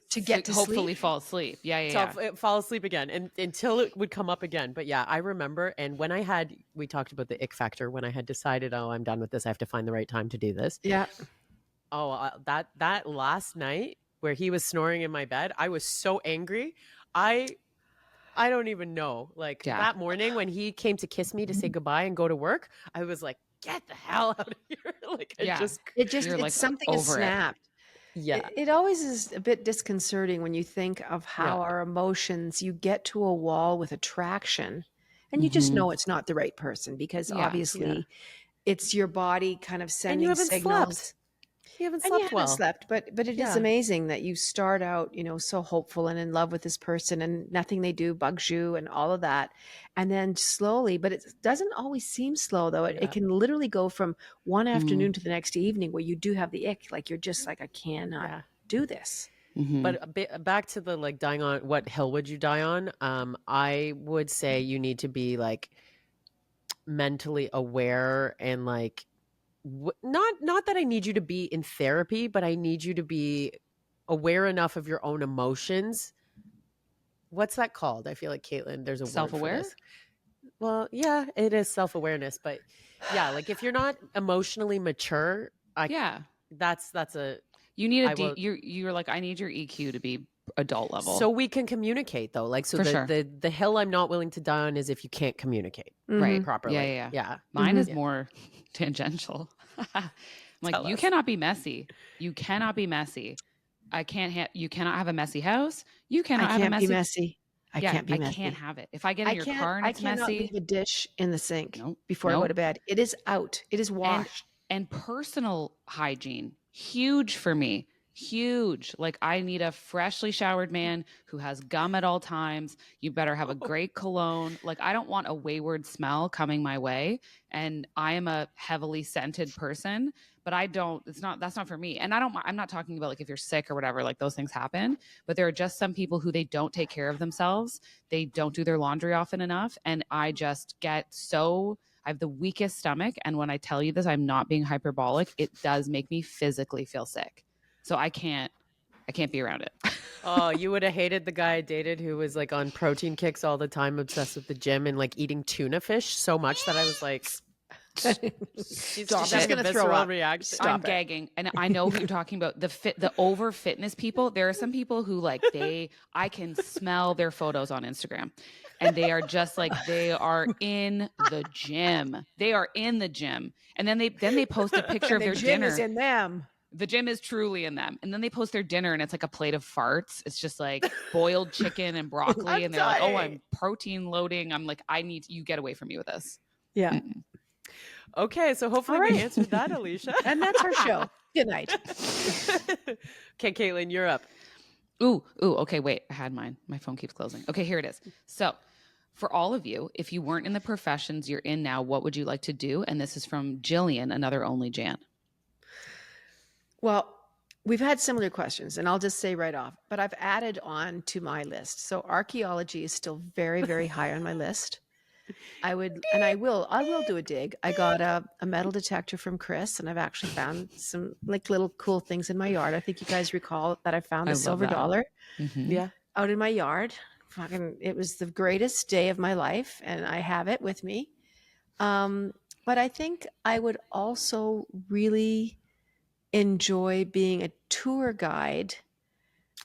[SPEAKER 3] to get to hopefully fall asleep. Yeah.
[SPEAKER 2] Fall asleep again, and until it would come up again. But yeah, I remember. And when we talked about the ick factor, when I had decided, I'm done with this. I have to find the right time to do this.
[SPEAKER 1] Yeah.
[SPEAKER 2] Oh, that last night where he was snoring in my bed, I was so angry. I don't even know. That morning when he came to kiss me to say goodbye and go to work, I was like, get the hell out of here.
[SPEAKER 1] It's something is snapped.
[SPEAKER 2] Yeah.
[SPEAKER 1] It always is a bit disconcerting when you think of how our emotions, you get to a wall with attraction and you just know it's not the right person, because obviously it's your body kind of sending signals.
[SPEAKER 2] Slept. You haven't slept well.
[SPEAKER 1] But it is amazing that you start out, so hopeful and in love with this person, and nothing they do bugs you and all of that. And then slowly, but it doesn't always seem slow though. It can literally go from one afternoon to the next evening where you do have the ick. Like, you're just like, I cannot do this.
[SPEAKER 2] But back to the dying on, what hill would you die on? I would say you need to be mentally aware and not that I need you to be in therapy, but I need you to be aware enough of your own emotions. What's that called? I feel like, Caitlin, there's a
[SPEAKER 3] self-aware.
[SPEAKER 2] Word for this. Well, yeah, it is self-awareness, but yeah, if you're not emotionally mature, that's a
[SPEAKER 3] you need you're like, I need your EQ to be adult level,
[SPEAKER 2] so we can communicate though. The hill I'm not willing to die on is if you can't communicate properly. Yeah.
[SPEAKER 3] Mine is more tangential. I'm like, you cannot be messy. You cannot be messy. You cannot have a messy house. You cannot have a messy.
[SPEAKER 1] I can't be messy.
[SPEAKER 3] I can't have it. If I get in your car and it's
[SPEAKER 1] messy, I cannot leave a dish in the sink before I go to bed. It is out. It is washed.
[SPEAKER 3] And personal hygiene, huge for me. Huge. I need a freshly showered man who has gum at all times. You better have a great cologne. I don't want a wayward smell coming my way. And I am a heavily scented person, but that's not for me. And I'm not talking about if you're sick or whatever, those things happen, but there are just some people who they don't take care of themselves. They don't do their laundry often enough. And I just I have the weakest stomach. And when I tell you this, I'm not being hyperbolic. It does make me physically feel sick. So I can't be around it.
[SPEAKER 2] Oh, you would have hated the guy I dated who was like on protein kicks all the time, obsessed with the gym and like eating tuna fish so much that I was like, she's
[SPEAKER 3] Stop
[SPEAKER 2] just
[SPEAKER 3] it.
[SPEAKER 2] having a
[SPEAKER 1] Gonna throw
[SPEAKER 2] visceral
[SPEAKER 1] up.
[SPEAKER 2] reaction.
[SPEAKER 1] Stop
[SPEAKER 3] I'm
[SPEAKER 1] it.
[SPEAKER 3] gagging, and I know who you're talking about. The over fitness people. There are some people who like I can smell their photos on Instagram, and they are just like they are in the gym. They are in the gym, and then they post a picture of
[SPEAKER 1] The
[SPEAKER 3] their
[SPEAKER 1] gym
[SPEAKER 3] dinner.
[SPEAKER 1] is in them.
[SPEAKER 3] The gym is truly in them, and then they post their dinner, and it's like a plate of farts. It's just like boiled chicken and broccoli, and they're like, "Oh, I'm protein loading." I'm like, you get away from me with this.
[SPEAKER 1] Yeah.
[SPEAKER 3] Mm-mm.
[SPEAKER 2] Okay, so hopefully
[SPEAKER 1] All
[SPEAKER 2] we
[SPEAKER 1] right.
[SPEAKER 2] answered that, Alicia.
[SPEAKER 1] And that's our show. Good night.
[SPEAKER 2] Okay, Caitlin, you're up.
[SPEAKER 3] Ooh, okay, wait. I had mine. My phone keeps closing. Okay, here it is. So, for all of you, if you weren't in the professions you're in now, what would you like to do? And this is from Jillian, another OnlyJann.
[SPEAKER 1] Well, we've had similar questions, and I'll just say right off, but I've added on to my list. So archaeology is still very, very high on my list. I will do a dig. I got a metal detector from Chris, and I've actually found some like little cool things in my yard. I think you guys recall that I found
[SPEAKER 3] I
[SPEAKER 1] a
[SPEAKER 3] love
[SPEAKER 1] silver
[SPEAKER 3] that.
[SPEAKER 1] dollar
[SPEAKER 3] Mm-hmm.
[SPEAKER 2] Yeah.
[SPEAKER 1] out in my yard. It was the greatest day of my life, and I have it with me. But I think I would also really enjoy being a tour guide,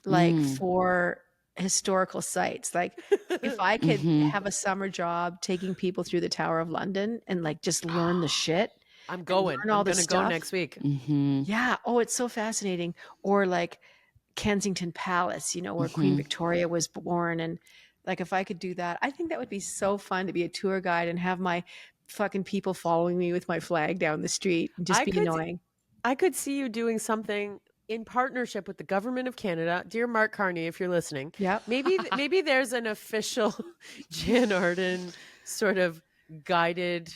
[SPEAKER 1] like for historical sites. Like if I could have a summer job taking people through the Tower of London and like just learn the shit.
[SPEAKER 2] I'm going.
[SPEAKER 1] learn all
[SPEAKER 2] I'm
[SPEAKER 1] the
[SPEAKER 2] going to go
[SPEAKER 1] stuff.
[SPEAKER 2] next week.
[SPEAKER 3] Mm-hmm.
[SPEAKER 1] Yeah. Oh, it's so fascinating. Or like Kensington Palace, where Queen Victoria was born. And like if I could do that, I think that would be so fun to be a tour guide and have my fucking people following me with my flag down the street and just be annoying.
[SPEAKER 2] I could see you doing something in partnership with the government of Canada. Dear Mark Carney, if you're listening,
[SPEAKER 1] Yep.
[SPEAKER 2] maybe there's an official Jan Arden sort of guided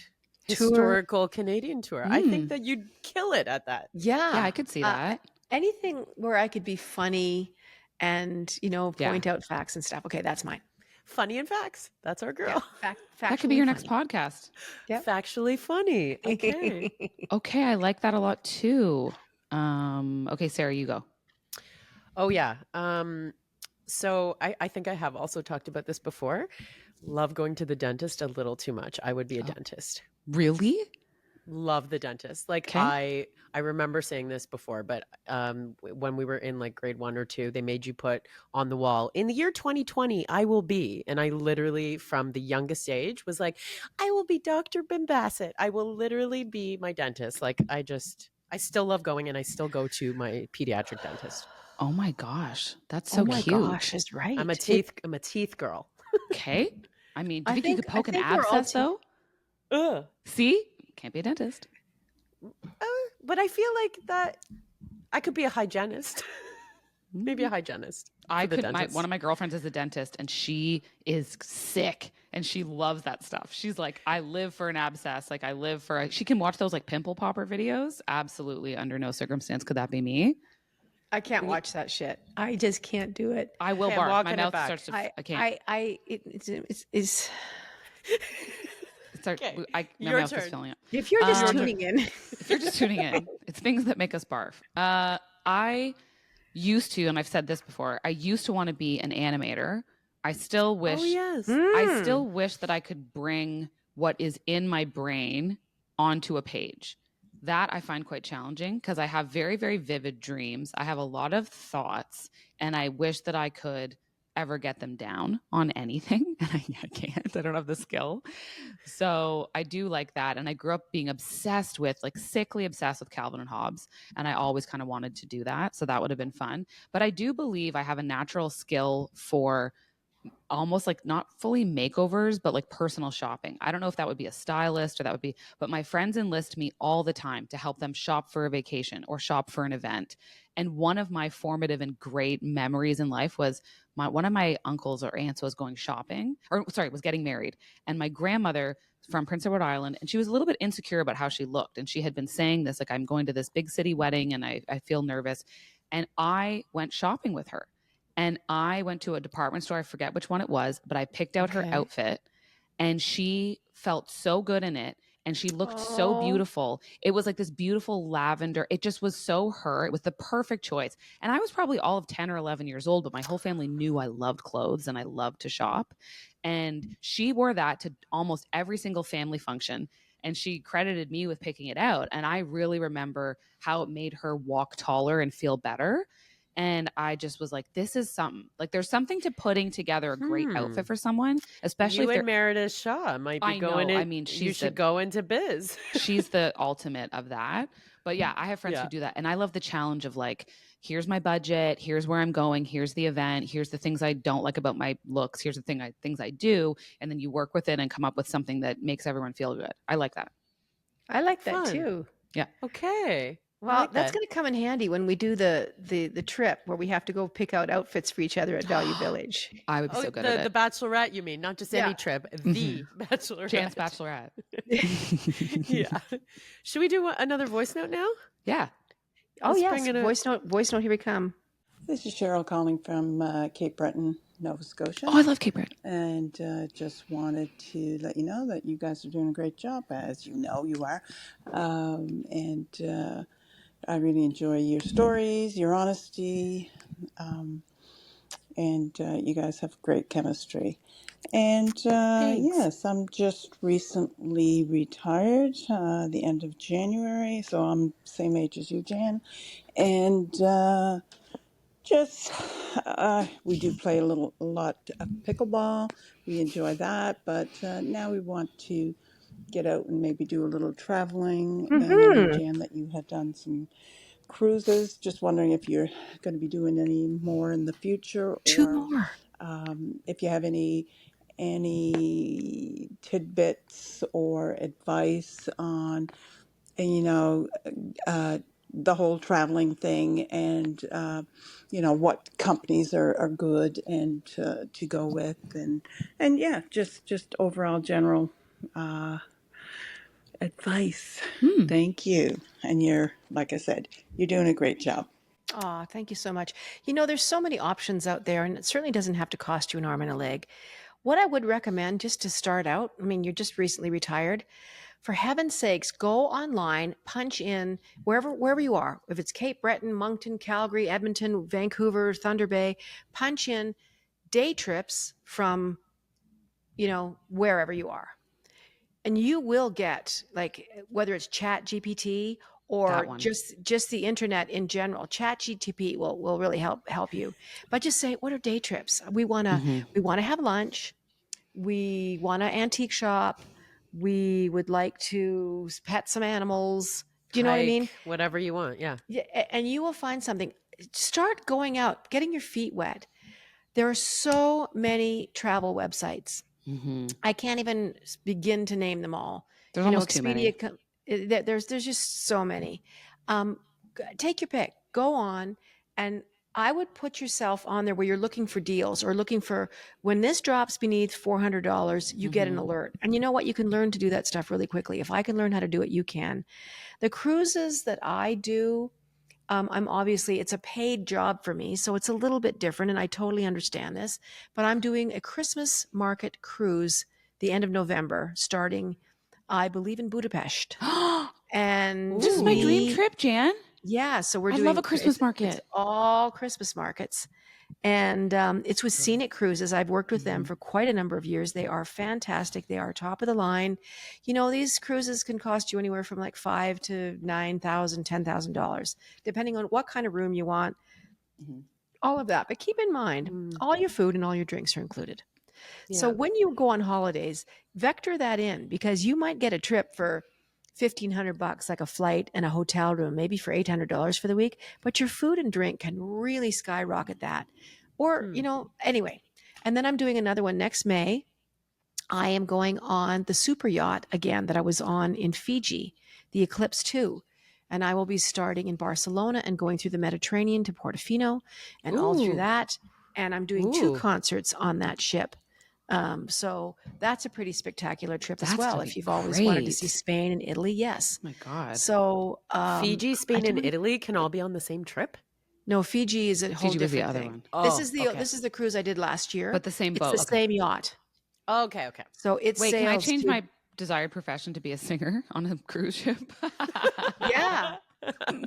[SPEAKER 2] historical Canadian tour. I think that you'd kill it at that.
[SPEAKER 1] Yeah.
[SPEAKER 3] Yeah, I could see that.
[SPEAKER 1] Anything where I could be funny and, point out facts and stuff. Okay, that's mine.
[SPEAKER 2] Funny and facts. That's our girl.
[SPEAKER 1] Yeah,
[SPEAKER 3] That could be your next podcast.
[SPEAKER 1] Yep.
[SPEAKER 2] Factually funny. Okay.
[SPEAKER 3] Okay, I like that a lot too. Okay, Sarah, you go.
[SPEAKER 2] Oh yeah. So I think I have also talked about this before. Love going to the dentist a little too much. I would be a dentist.
[SPEAKER 3] Really?
[SPEAKER 2] Love the dentist. Like
[SPEAKER 3] Okay.
[SPEAKER 2] I remember saying this before, but when we were in like grade 1 or 2, they made you put on the wall, in the year 2020, I will be. And I literally, from the youngest age, was like, I will be Dr. Bimbasset. I will literally be my dentist. Like I still love going, and I still go to my pediatric dentist.
[SPEAKER 3] Oh my gosh, that's so
[SPEAKER 1] Oh my
[SPEAKER 3] cute.
[SPEAKER 1] gosh, is right.
[SPEAKER 2] I'm a teeth girl.
[SPEAKER 3] Okay. I mean, do
[SPEAKER 1] I
[SPEAKER 3] you think you could
[SPEAKER 1] think-
[SPEAKER 3] poke
[SPEAKER 1] I
[SPEAKER 3] an
[SPEAKER 1] think we're all
[SPEAKER 3] abscess though?
[SPEAKER 2] Ugh.
[SPEAKER 3] See? Can't be a dentist.
[SPEAKER 2] But I feel like that I could be a hygienist. Maybe a hygienist.
[SPEAKER 3] I
[SPEAKER 2] for the
[SPEAKER 3] could.
[SPEAKER 2] dentist.
[SPEAKER 3] One of my girlfriends is a dentist, and she is sick, and she loves that stuff. She's like, I live for an abscess. Like I live for. She can watch those like pimple popper videos. Absolutely, under no circumstance could that be me.
[SPEAKER 1] I can't watch that shit. I just can't do it.
[SPEAKER 3] I will
[SPEAKER 2] Okay, I'm
[SPEAKER 3] bark.
[SPEAKER 2] walking
[SPEAKER 3] My
[SPEAKER 2] it
[SPEAKER 3] mouth
[SPEAKER 2] back.
[SPEAKER 3] starts to. I can't.
[SPEAKER 1] It's
[SPEAKER 3] Start,
[SPEAKER 2] Okay,
[SPEAKER 3] my
[SPEAKER 2] your
[SPEAKER 3] mouth is
[SPEAKER 2] turn.
[SPEAKER 3] filling up.
[SPEAKER 1] if you're just
[SPEAKER 3] Your
[SPEAKER 1] tuning in.
[SPEAKER 3] If you're just tuning in, it's things that make us barf. I used to, and I've said this before, I used to want to be an animator. I still wish
[SPEAKER 2] Oh yes.
[SPEAKER 3] I still wish that I could bring what is in my brain onto a page. That I find quite challenging because I have very, very vivid dreams. I have a lot of thoughts, and I wish that I could ever get them down on anything. And I can't. I don't have the skill. So I do like that. And I grew up being obsessed with, like sickly obsessed with Calvin and Hobbes. And I always kind of wanted to do that. So that would have been fun. But I do believe I have a natural skill for almost like not fully makeovers, but like personal shopping. I don't know if that would be a stylist or that would be, but my friends enlist me all the time to help them shop for a vacation or shop for an event. And one of my formative and great memories in life was one of my uncles or aunts was going shopping, was getting married. And my grandmother from Prince Edward Island, and she was a little bit insecure about how she looked. And she had been saying this, like, I'm going to this big city wedding and I feel nervous. And I went shopping with her. And I went to a department store. I forget which one it was, but I picked out her outfit and she felt so good in it. and she looked so beautiful. It was like this beautiful lavender. It just was so her. It was the perfect choice. And I was probably all of 10 or 11 years old, but my whole family knew I loved clothes and I loved to shop. And she wore that to almost every single family function. And she credited me with picking it out. And I really remember how it made her walk taller and feel better. And I just was like, this is something. Like, there's something to putting together a great outfit for someone, especially
[SPEAKER 2] you
[SPEAKER 3] if
[SPEAKER 2] and Meredith Shaw might be going.
[SPEAKER 3] I mean,
[SPEAKER 2] you should go into biz.
[SPEAKER 3] She's the ultimate of that. But yeah, I have friends who do that. And I love the challenge of like, here's my budget, here's where I'm going, here's the event, here's the things I don't like about my looks, here's the things I do. And then you work with it and come up with something that makes everyone feel good. I like that.
[SPEAKER 1] I like that too.
[SPEAKER 3] Yeah.
[SPEAKER 2] Okay.
[SPEAKER 1] Well, that's going to come in handy when we do the trip where we have to go pick out outfits for each other at Value Village.
[SPEAKER 3] I would be so good at it.
[SPEAKER 2] The Bachelorette, you mean? Not just any trip, the Bachelorette.
[SPEAKER 3] Jan's Bachelorette.
[SPEAKER 2] Yeah. Should we do another voice note now?
[SPEAKER 3] Yeah.
[SPEAKER 1] Yes. Voice note. Here we come.
[SPEAKER 5] This is Cheryl calling from Cape Breton, Nova Scotia.
[SPEAKER 3] Oh, I love Cape Breton.
[SPEAKER 5] And just wanted to let you know that you guys are doing a great job, as you know you are. I really enjoy your stories, your honesty, and you guys have great chemistry. And yes, I'm just recently retired, the end of January, so I'm same age as you, Jan. And we do play a lot of pickleball. We enjoy that, but now we want to get out and maybe do a little traveling. And I know, Jan, that you had done some cruises. Just wondering if you're going to be doing any more in the future.
[SPEAKER 1] Two more.
[SPEAKER 5] If you have any tidbits or advice on, the whole traveling thing, and what companies are good and to go with, and yeah, just overall general advice. Thank you. And you're, like I said, you're doing a great job.
[SPEAKER 1] Oh, thank you so much. There's so many options out there, and it certainly doesn't have to cost you an arm and a leg. What I would recommend, just to start out, I mean, you're just recently retired. For heaven's sakes, go online, punch in wherever you are. If it's Cape Breton, Moncton, Calgary, Edmonton, Vancouver, Thunder Bay, punch in day trips from, wherever you are. And you will get, like, whether it's Chat GPT or just the internet in general. Chat GPT will really help you. But just say, what are day trips? We want to have lunch. We want to antique shop. We would like to pet some animals. Do you know what I mean?
[SPEAKER 2] Whatever you want. Yeah.
[SPEAKER 1] And you will find something. Start going out, getting your feet wet. There are so many travel websites. I can't even begin to name them all.
[SPEAKER 3] There's almost too many.
[SPEAKER 1] There's just so many. Take your pick. Go on, and I would put yourself on there where you're looking for deals or looking for, when this drops beneath $400, you get an alert. And you know what? You can learn to do that stuff really quickly. If I can learn how to do it, you can. The cruises that I do, it's a paid job for me, so it's a little bit different, and I totally understand this. But I'm doing a Christmas market cruise the end of November, starting, I believe, in Budapest. And
[SPEAKER 3] this is my dream trip, Jan.
[SPEAKER 1] Yeah, so I
[SPEAKER 3] love a Christmas market.
[SPEAKER 1] It's all Christmas markets. And it's with Scenic Cruises. I've worked with them for quite a number of years. They are fantastic. They are top of the line. These cruises can cost you anywhere from like $5,000 to $9,000, $10,000, depending on what kind of room you want. All of that. But keep in mind, all your food and all your drinks are included. Yeah. So when you go on holidays, vector that in, because you might get a trip for $1,500, like a flight and a hotel room, maybe for $800 for the week, but your food and drink can really skyrocket that. Or, anyway. And then I'm doing another one next May. I am going on the super yacht again that I was on in Fiji, the Eclipse 2. And I will be starting in Barcelona and going through the Mediterranean to Portofino and all through that. And I'm doing 2 concerts on that ship. So that's a pretty spectacular trip as well. If you've always wanted to see Spain and Italy, yes.
[SPEAKER 3] Oh my God.
[SPEAKER 1] So
[SPEAKER 2] Fiji, Spain, and Italy can all be on the same trip?
[SPEAKER 1] No, Fiji is a whole different
[SPEAKER 3] the other
[SPEAKER 1] thing.
[SPEAKER 3] one.
[SPEAKER 1] Oh, this is the cruise I did last year.
[SPEAKER 3] But the same boat.
[SPEAKER 1] It's the same yacht.
[SPEAKER 2] Okay.
[SPEAKER 1] So it's
[SPEAKER 3] Wait, can I change my desired profession to be a singer on a cruise ship.
[SPEAKER 1] Yeah.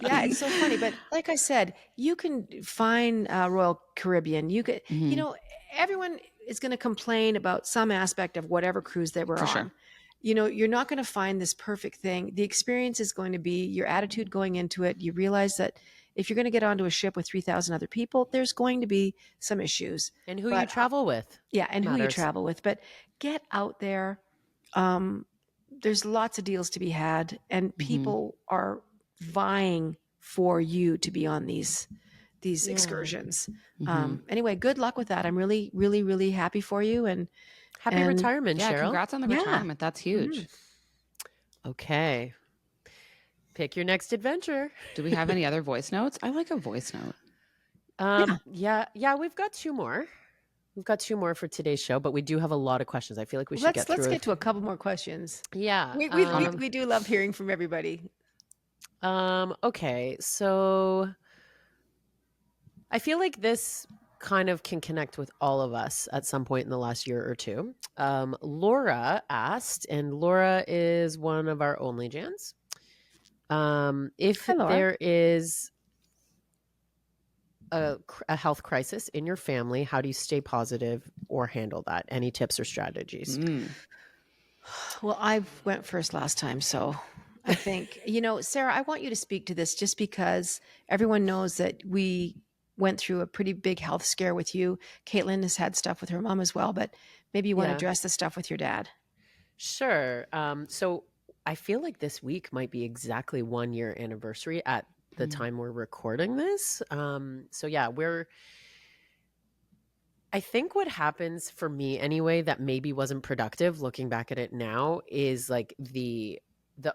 [SPEAKER 1] Yeah, it's so funny. But like I said, you can find Royal Caribbean. You could, you know, everyone is going to complain about some aspect of whatever cruise they were
[SPEAKER 3] For
[SPEAKER 1] on.
[SPEAKER 3] sure.
[SPEAKER 1] You know, you're not going to find this perfect thing. The experience is going to be your attitude going into it. You realize that if you're going to get onto a ship with 3,000 other people, there's going to be some issues.
[SPEAKER 2] And who you
[SPEAKER 1] But
[SPEAKER 2] travel with.
[SPEAKER 1] yeah, and who you
[SPEAKER 2] matters.
[SPEAKER 1] travel with. But get out there. There's lots of deals to be had, and people are vying for you to be on these excursions. Anyway, good luck with that. I'm really, really, really happy for you. And
[SPEAKER 2] Happy retirement,
[SPEAKER 3] Yeah,
[SPEAKER 2] Cheryl.
[SPEAKER 3] congrats on the retirement. That's huge.
[SPEAKER 2] Okay. Pick your next adventure.
[SPEAKER 3] Do we have any other voice notes? I like a voice note.
[SPEAKER 2] Yeah, we've got two more. We've got two more for today's show, but we do have a lot of questions. I feel like we should get through
[SPEAKER 1] let's get to a couple more questions.
[SPEAKER 2] Yeah.
[SPEAKER 1] We do love hearing from everybody.
[SPEAKER 2] Okay, so I feel like this kind of can connect with all of us at some point in the last year or two. Laura asked, and Laura is one of our OnlyJanns. If
[SPEAKER 1] Hi, Laura.
[SPEAKER 2] there is a health crisis in your family, how do you stay positive or handle that? Any tips or strategies?
[SPEAKER 1] Well, I went first last time, so I think, you know, Sarah, I want you to speak to this just because everyone knows that we went through a pretty big health scare with you. Caitlin has had stuff with her mom as well, but maybe you want to address the stuff with your dad.
[SPEAKER 2] Sure. So I feel like this week might be exactly 1 year anniversary at the time we're recording this. So yeah, I think what happens for me anyway, that maybe wasn't productive looking back at it now, is like the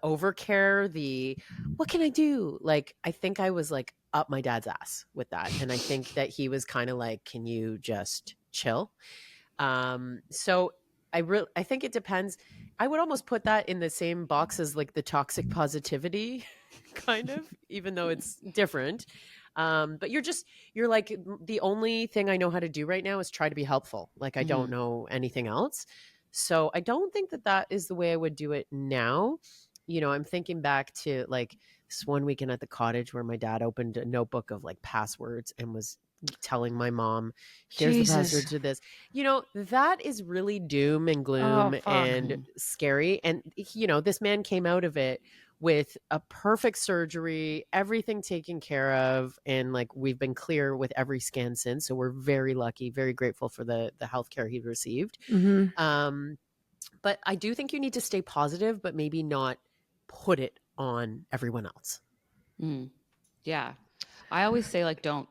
[SPEAKER 2] overcare, what can I do? Like, I think I was like up my dad's ass with that. And I think that he was kind of like, can you just chill? So I think it depends. I would almost put that in the same box as like the toxic positivity kind of, even though it's different. But you're like, the only thing I know how to do right now is try to be helpful. Like, I don't know anything else. So I don't think that is the way I would do it now. You know, I'm thinking back to like this one weekend at the cottage where my dad opened a notebook of like passwords and was telling my mom, here's the password to this. You know, that is really doom and gloom and scary. And, you know, this man came out of it with a perfect surgery, everything taken care of. And like, we've been clear with every scan since. So we're very lucky, very grateful for the healthcare he received. But I do think you need to stay positive, but maybe not put it on everyone else.
[SPEAKER 3] Yeah. I always say don't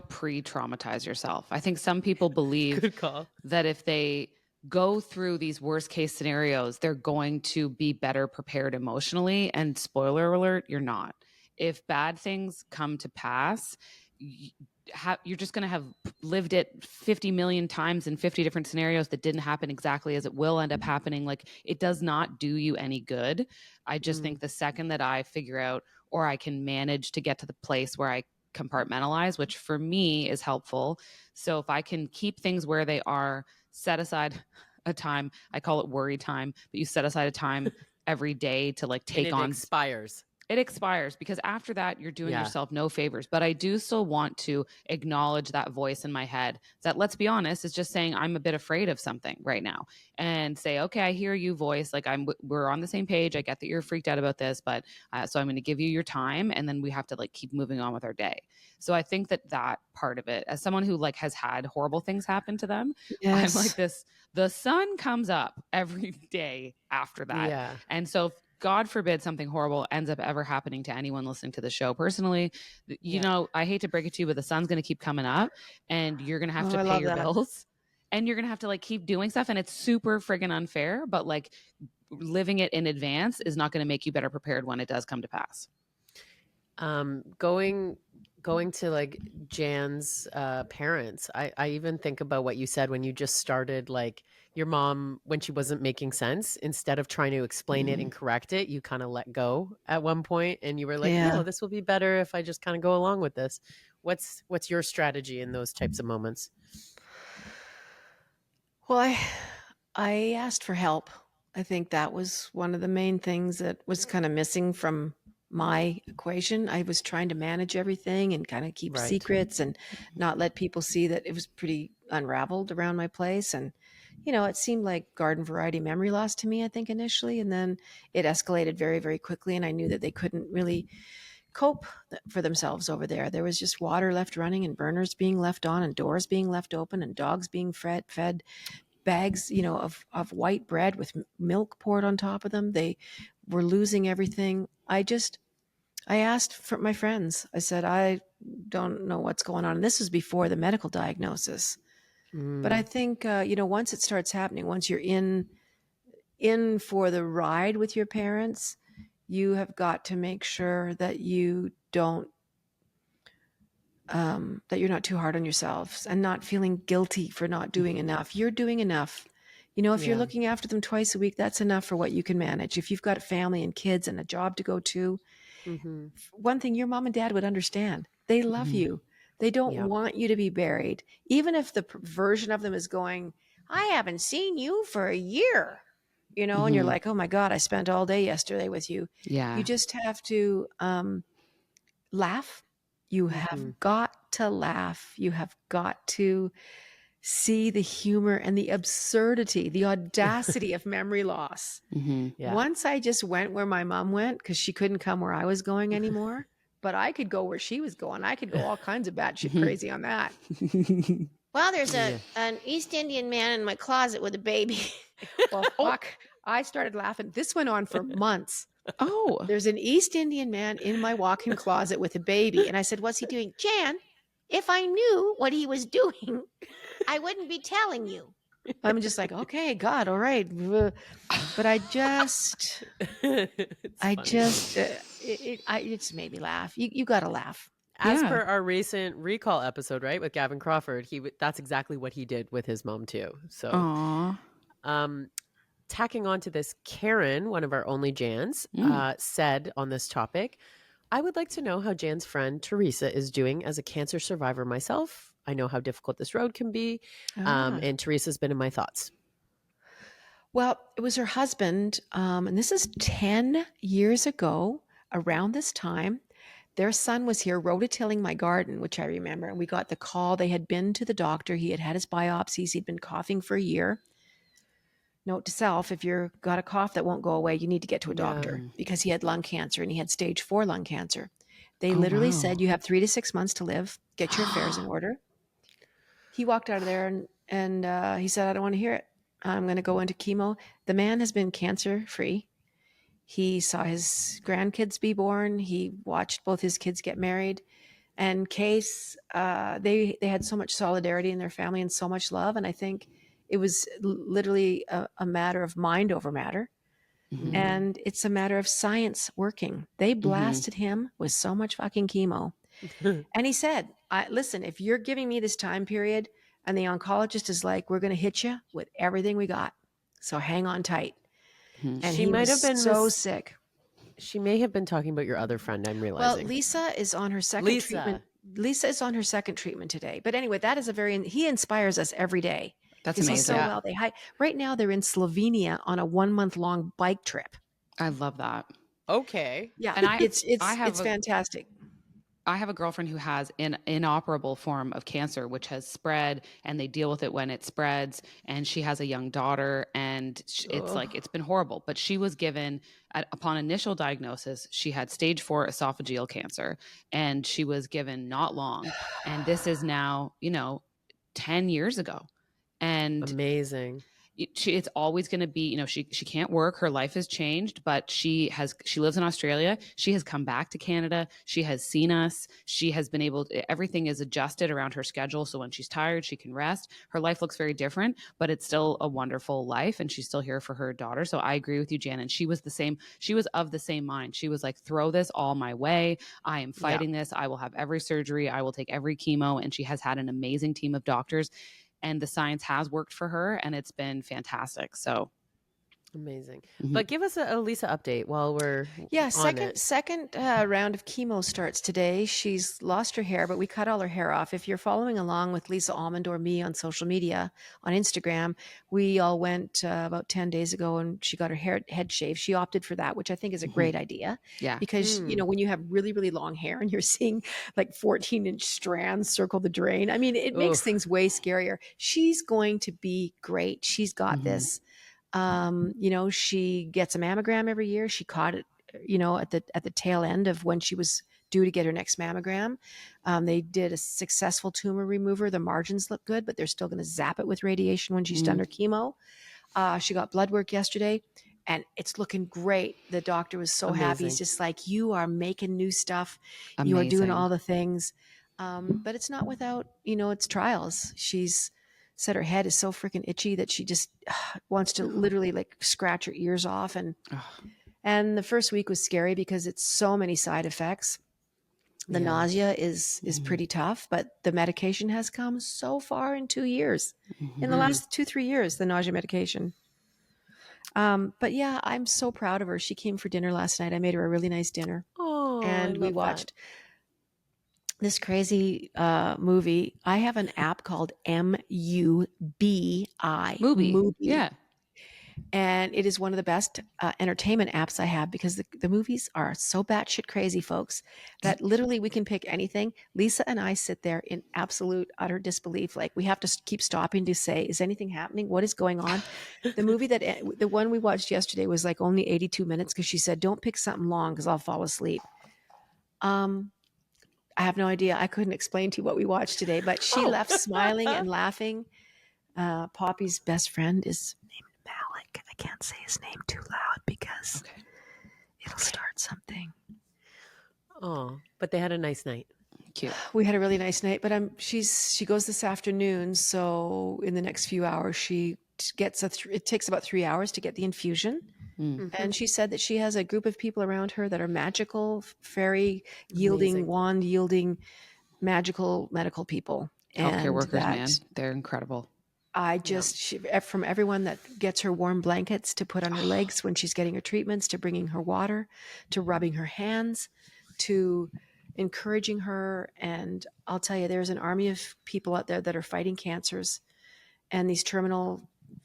[SPEAKER 3] pre-traumatize yourself. I think some people believe that if they go through these worst case scenarios, they're going to be better prepared emotionally. And spoiler alert, you're not. If bad things come to pass, you're just going to have lived it 50 million times in 50 different scenarios that didn't happen exactly as it will end up happening. Like, it does not do you any good. I just think the second that I figure out, or I can manage to get to the place where I compartmentalize, which for me is helpful. So if I can keep things where they are, set aside a time, I call it worry time, but you set aside a time every day to like take on. It expires because after that, you're doing yourself no favors. But I do still want to acknowledge that voice in my head that, let's be honest, is just saying I'm a bit afraid of something right now, and say, okay, I hear you, voice. Like, we're on the same page. I get that you're freaked out about this, but so I'm going to give you your time, and then we have to like keep moving on with our day. So I think that part of it, as someone who like has had horrible things happen to them, I'm like this. The sun comes up every day after that, and so. God forbid something horrible ends up ever happening to anyone listening to the show. Personally, you know, I hate to break it to you, but the sun's going to keep coming up, and you're going to have to pay your bills, and you're going to have to like keep doing stuff. And it's super friggin' unfair, but like living it in advance is not going to make you better prepared when it does come to pass.
[SPEAKER 2] Going to like Jan's parents, I even think about what you said when you just started, like your mom, when she wasn't making sense, instead of trying to explain it and correct it, you kind of let go at one point, and you were like, no, this will be better if I just kind of go along with this. What's your strategy in those types of moments?
[SPEAKER 1] Well, I asked for help. I think that was one of the main things that was kind of missing from my equation. I was trying to manage everything and kind of keep
[SPEAKER 2] Right.
[SPEAKER 1] secrets and not let people see that it was pretty unraveled around my place. And, it seemed like garden variety memory loss to me, I think, initially. And then it escalated very, very quickly. And I knew that they couldn't really cope for themselves over there. There was just water left running and burners being left on and doors being left open and dogs being fed bags, of white bread with milk poured on top of them. They were losing everything. I asked for my friends. I said, I don't know what's going on. And this was before the medical diagnosis. But I think, once it starts happening, once you're in for the ride with your parents, you have got to make sure that you don't that you're not too hard on yourselves and not feeling guilty for not doing enough. You're doing enough. If you're looking after them twice a week, that's enough for what you can manage. If you've got a family and kids and a job to go to, one thing your mom and dad would understand, they love you. They don't want you to be buried. Even if the version of them is going, I haven't seen you for a year, and you're like, oh my God, I spent all day yesterday with you.
[SPEAKER 3] Yeah.
[SPEAKER 1] You just have to laugh. You have got to laugh. You have got to see the humor and the absurdity, the audacity of memory loss.
[SPEAKER 2] Yeah.
[SPEAKER 1] Once I just went where my mom went because she couldn't come where I was going anymore, but I could go where she was going. I could go all kinds of batshit crazy on that. Well, there's an East Indian man in my closet with a baby. Well, fuck. I started laughing. This went on for months.
[SPEAKER 3] Oh,
[SPEAKER 1] There's an East Indian man in my walk-in closet with a baby. And I said, what's he doing? Jan, if I knew what he was doing, I wouldn't be telling you. I'm just like, okay, God, all right. But it just made me laugh. You got to laugh.
[SPEAKER 2] As per our recent recall episode, right, with Gavin Crawford, that's exactly what he did with his mom too. So, tacking on to this, Karen, one of our OnlyJanns, said on this topic, I would like to know how Jan's friend Teresa is doing as a cancer survivor myself. I know how difficult this road can be. And Teresa's been in my thoughts.
[SPEAKER 1] Well, it was her husband. And this is 10 years ago, around this time. Their son was here rototilling my garden, which I remember. And we got the call. They had been to the doctor. He had had his biopsies. He'd been coughing for a year. Note to self, if you've got a cough that won't go away, you need to get to a doctor because he had lung cancer and he had stage 4 lung cancer. They literally said, you have 3 to 6 months to live. Get your affairs in order. He walked out of there and he said, I don't want to hear it. I'm going to go into chemo. The man has been cancer free. He saw his grandkids be born. He watched both his kids get married. And Case, they had so much solidarity in their family and so much love. And I think it was literally a matter of mind over matter. And it's a matter of science working. They blasted him with so much fucking chemo. And he said, listen, if you're giving me this time period and the oncologist is like, we're going to hit you with everything we got. So hang on tight. And he might have been so sick.
[SPEAKER 2] She may have been talking about your other friend, I'm realizing.
[SPEAKER 1] Well, Lisa is on her second treatment. Lisa is on her second treatment today. But anyway, that is he inspires us every day.
[SPEAKER 3] That's amazing.
[SPEAKER 1] So well. Right now they're in Slovenia on a 1-month-long bike trip.
[SPEAKER 3] I love that.
[SPEAKER 2] Okay.
[SPEAKER 1] Yeah. And it's fantastic.
[SPEAKER 3] I have a girlfriend who has an inoperable form of cancer, which has spread, and they deal with it when it spreads. And she has a young daughter, and it's been horrible. But she was given, upon initial diagnosis, she had stage 4 esophageal cancer, and she was given not long. And this is now, 10 years ago. And
[SPEAKER 2] amazing.
[SPEAKER 3] It's always going to be, she can't work. Her life has changed, but she lives in Australia. She has come back to Canada. She has seen us. She has been everything is adjusted around her schedule. So when she's tired, she can rest. Her life looks very different, but it's still a wonderful life. And she's still here for her daughter. So I agree with you, Jan. And she was of the same mind. She was like, throw this all my way. I am fighting this. I will have every surgery. I will take every chemo. And she has had an amazing team of doctors. And the science has worked for her, and it's been fantastic. So
[SPEAKER 2] Amazing. But give us a Lisa update while we're
[SPEAKER 1] second round of chemo starts today. She's lost her hair, but we cut all her hair off. If you're following along with Lisa Almond or me on social media, on Instagram, we all went about 10 days ago and she got her head shaved. She opted for that, which I think is a great idea.
[SPEAKER 3] Yeah.
[SPEAKER 1] Because, when you have really, really long hair and you're seeing like 14-inch strands circle the drain, I mean, it makes things way scarier. She's going to be great. She's got this. She gets a mammogram every year. She caught it, at the tail end of when she was due to get her next mammogram. They did a successful tumor remover. The margins look good, but they're still going to zap it with radiation when she's done her chemo. She got blood work yesterday and it's looking great. The doctor was so happy. He's just like, you are making new stuff. You are doing all the things. But it's not without, it's trials. She's said her head is so freaking itchy that she just wants to literally like scratch her ears off. And the first week was scary because it's so many side effects. The nausea is pretty tough, but the medication has come so far in 2 years. In the last 2-3 years, the nausea medication. But yeah, I'm so proud of her. She came for dinner last night. I made her a really nice dinner.
[SPEAKER 2] Oh,
[SPEAKER 1] and we watched this crazy movie. I have an app called MUBI. Movie.
[SPEAKER 3] Yeah.
[SPEAKER 1] And it is one of the best entertainment apps I have because the movies are so batshit crazy, folks, that literally we can pick anything. Lisa and I sit there in absolute, utter disbelief. Like we have to keep stopping to say, is anything happening? What is going on? The one we watched yesterday was like only 82 minutes because she said, don't pick something long because I'll fall asleep. I have no idea. I couldn't explain to you what we watched today, but she left smiling and laughing. Poppy's best friend is named Malik. I can't say his name too loud because it'll start something.
[SPEAKER 2] Oh, but they had a nice night.
[SPEAKER 3] Cute.
[SPEAKER 1] We had a really nice night, but she goes this afternoon. So in the next few hours, she gets it takes about 3 hours to get the infusion. And she said that she has a group of people around her that are magical, fairy yielding, wand yielding, magical medical people.
[SPEAKER 3] Healthcare workers, man. They're incredible.
[SPEAKER 1] From everyone that gets her warm blankets to put on her legs when she's getting her treatments, to bringing her water, to rubbing her hands, to encouraging her. And I'll tell you, there's an army of people out there that are fighting cancers and these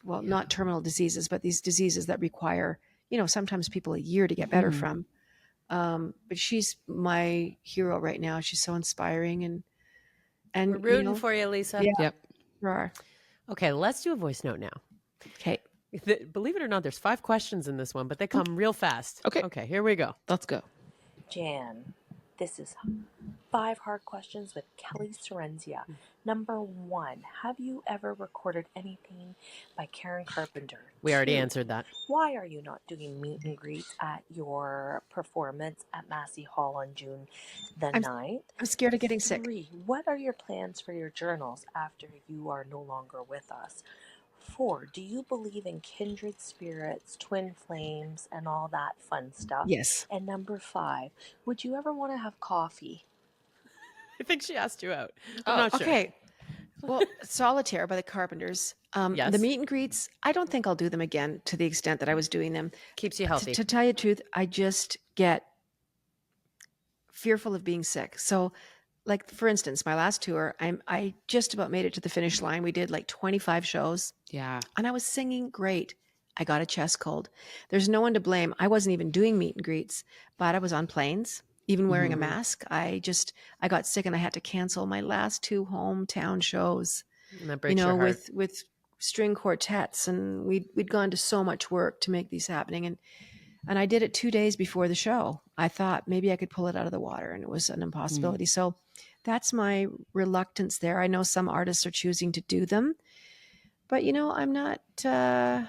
[SPEAKER 1] not terminal diseases, but these diseases that require, sometimes people a year to get better from. But she's my hero right now. She's so inspiring and
[SPEAKER 2] we're rooting for you, Lisa.
[SPEAKER 1] Yeah,
[SPEAKER 3] yep.
[SPEAKER 1] We are.
[SPEAKER 2] Okay, let's do a voice note now.
[SPEAKER 1] Okay.
[SPEAKER 2] Believe it or not, there's 5 questions in this one, but they come real fast. Okay, here we go.
[SPEAKER 3] Let's go.
[SPEAKER 6] Jan, this is 5 hard questions with Kelly Sorenzia. Number 1, have you ever recorded anything by Karen Carpenter?
[SPEAKER 2] We already answered that.
[SPEAKER 6] Why are you not doing meet and greets at your performance at Massey Hall on June the 9th?
[SPEAKER 1] I'm scared of getting sick.
[SPEAKER 6] 3, what are your plans for your journals after you are no longer with us? 4, do you believe in kindred spirits, twin flames, and all that fun stuff?
[SPEAKER 1] Yes.
[SPEAKER 6] And number 5, would you ever want to have coffee?
[SPEAKER 2] I think she asked you out. I'm not sure.
[SPEAKER 1] Okay. Well, Solitaire by the Carpenters.
[SPEAKER 2] Yes.
[SPEAKER 1] The meet and greets, I don't think I'll do them again to the extent that I was doing them.
[SPEAKER 2] Keeps you healthy.
[SPEAKER 1] To tell you the truth, I just get fearful of being sick. So, like, for instance, my last tour, I just about made it to the finish line. We did like 25 shows.
[SPEAKER 3] Yeah.
[SPEAKER 1] And I was singing great. I got a chest cold. There's no one to blame. I wasn't even doing meet and greets, but I was on planes, even wearing a mask. I got sick and I had to cancel my last 2 hometown shows,
[SPEAKER 2] And that breaks your heart.
[SPEAKER 1] with string quartets. And we'd gone to so much work to make these happening. And I did it 2 days before the show. I thought maybe I could pull it out of the water, and it was an impossibility. So that's my reluctance there. I know some artists are choosing to do them, but I'm not.
[SPEAKER 2] You're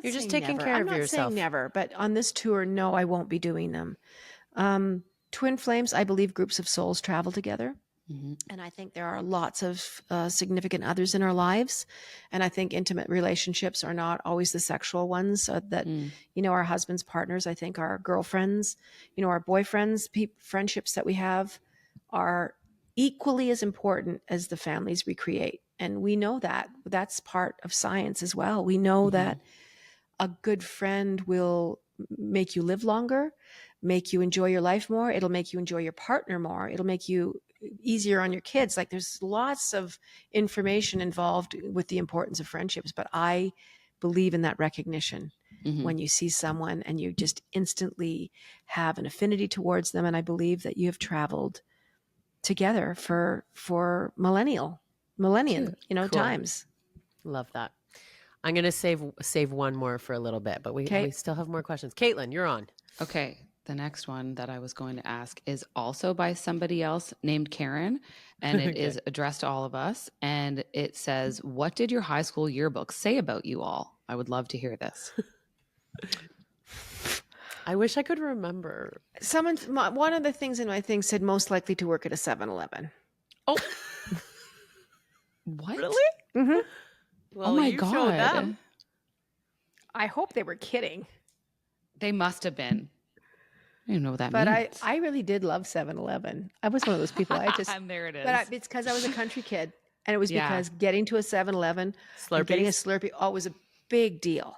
[SPEAKER 2] just
[SPEAKER 1] saying
[SPEAKER 2] taking
[SPEAKER 1] never.
[SPEAKER 2] care
[SPEAKER 1] I'm
[SPEAKER 2] of
[SPEAKER 1] not
[SPEAKER 2] yourself.
[SPEAKER 1] saying never, but on this tour, no, I won't be doing them. Twin flames, I believe groups of souls travel together. And I think there are lots of significant others in our lives. And I think intimate relationships are not always the sexual ones that, our husbands, partners, I think our girlfriends, our boyfriends, friendships that we have are equally as important as the families we create. And we know that. That's part of science as well. We know that a good friend will make you live longer, make you enjoy your life more. It'll make you enjoy your partner more. It'll make you easier on your kids. Like there's lots of information involved with the importance of friendships, but I believe in that recognition when you see someone and you just instantly have an affinity towards them. And I believe that you have traveled together for millennium,
[SPEAKER 2] Cool.
[SPEAKER 1] times.
[SPEAKER 2] Love that. I'm going to save one more for a little bit, but we still have more questions. Caitlin, you're on.
[SPEAKER 3] Okay. The next one that I was going to ask is also by somebody else named Karen, and it is addressed to all of us. And it says, "What did your high school yearbook say about you all?" I would love to hear this.
[SPEAKER 2] I wish I could remember.
[SPEAKER 1] One of the things in my thing said most likely to work at a 7-Eleven.
[SPEAKER 2] Oh,
[SPEAKER 3] What?
[SPEAKER 2] really?
[SPEAKER 1] Mm-hmm.
[SPEAKER 2] Well,
[SPEAKER 3] oh my
[SPEAKER 2] you showed
[SPEAKER 3] God.
[SPEAKER 2] them.
[SPEAKER 1] I hope they were kidding.
[SPEAKER 3] They must have been. I don't even know what that
[SPEAKER 1] But
[SPEAKER 3] means.
[SPEAKER 1] I really did love 7-Eleven. I was one of those people.
[SPEAKER 3] And there it is.
[SPEAKER 1] It's because I was a country kid. And it was
[SPEAKER 3] Yeah.
[SPEAKER 1] because getting to a 7-Eleven, and getting a Slurpee, was a big deal.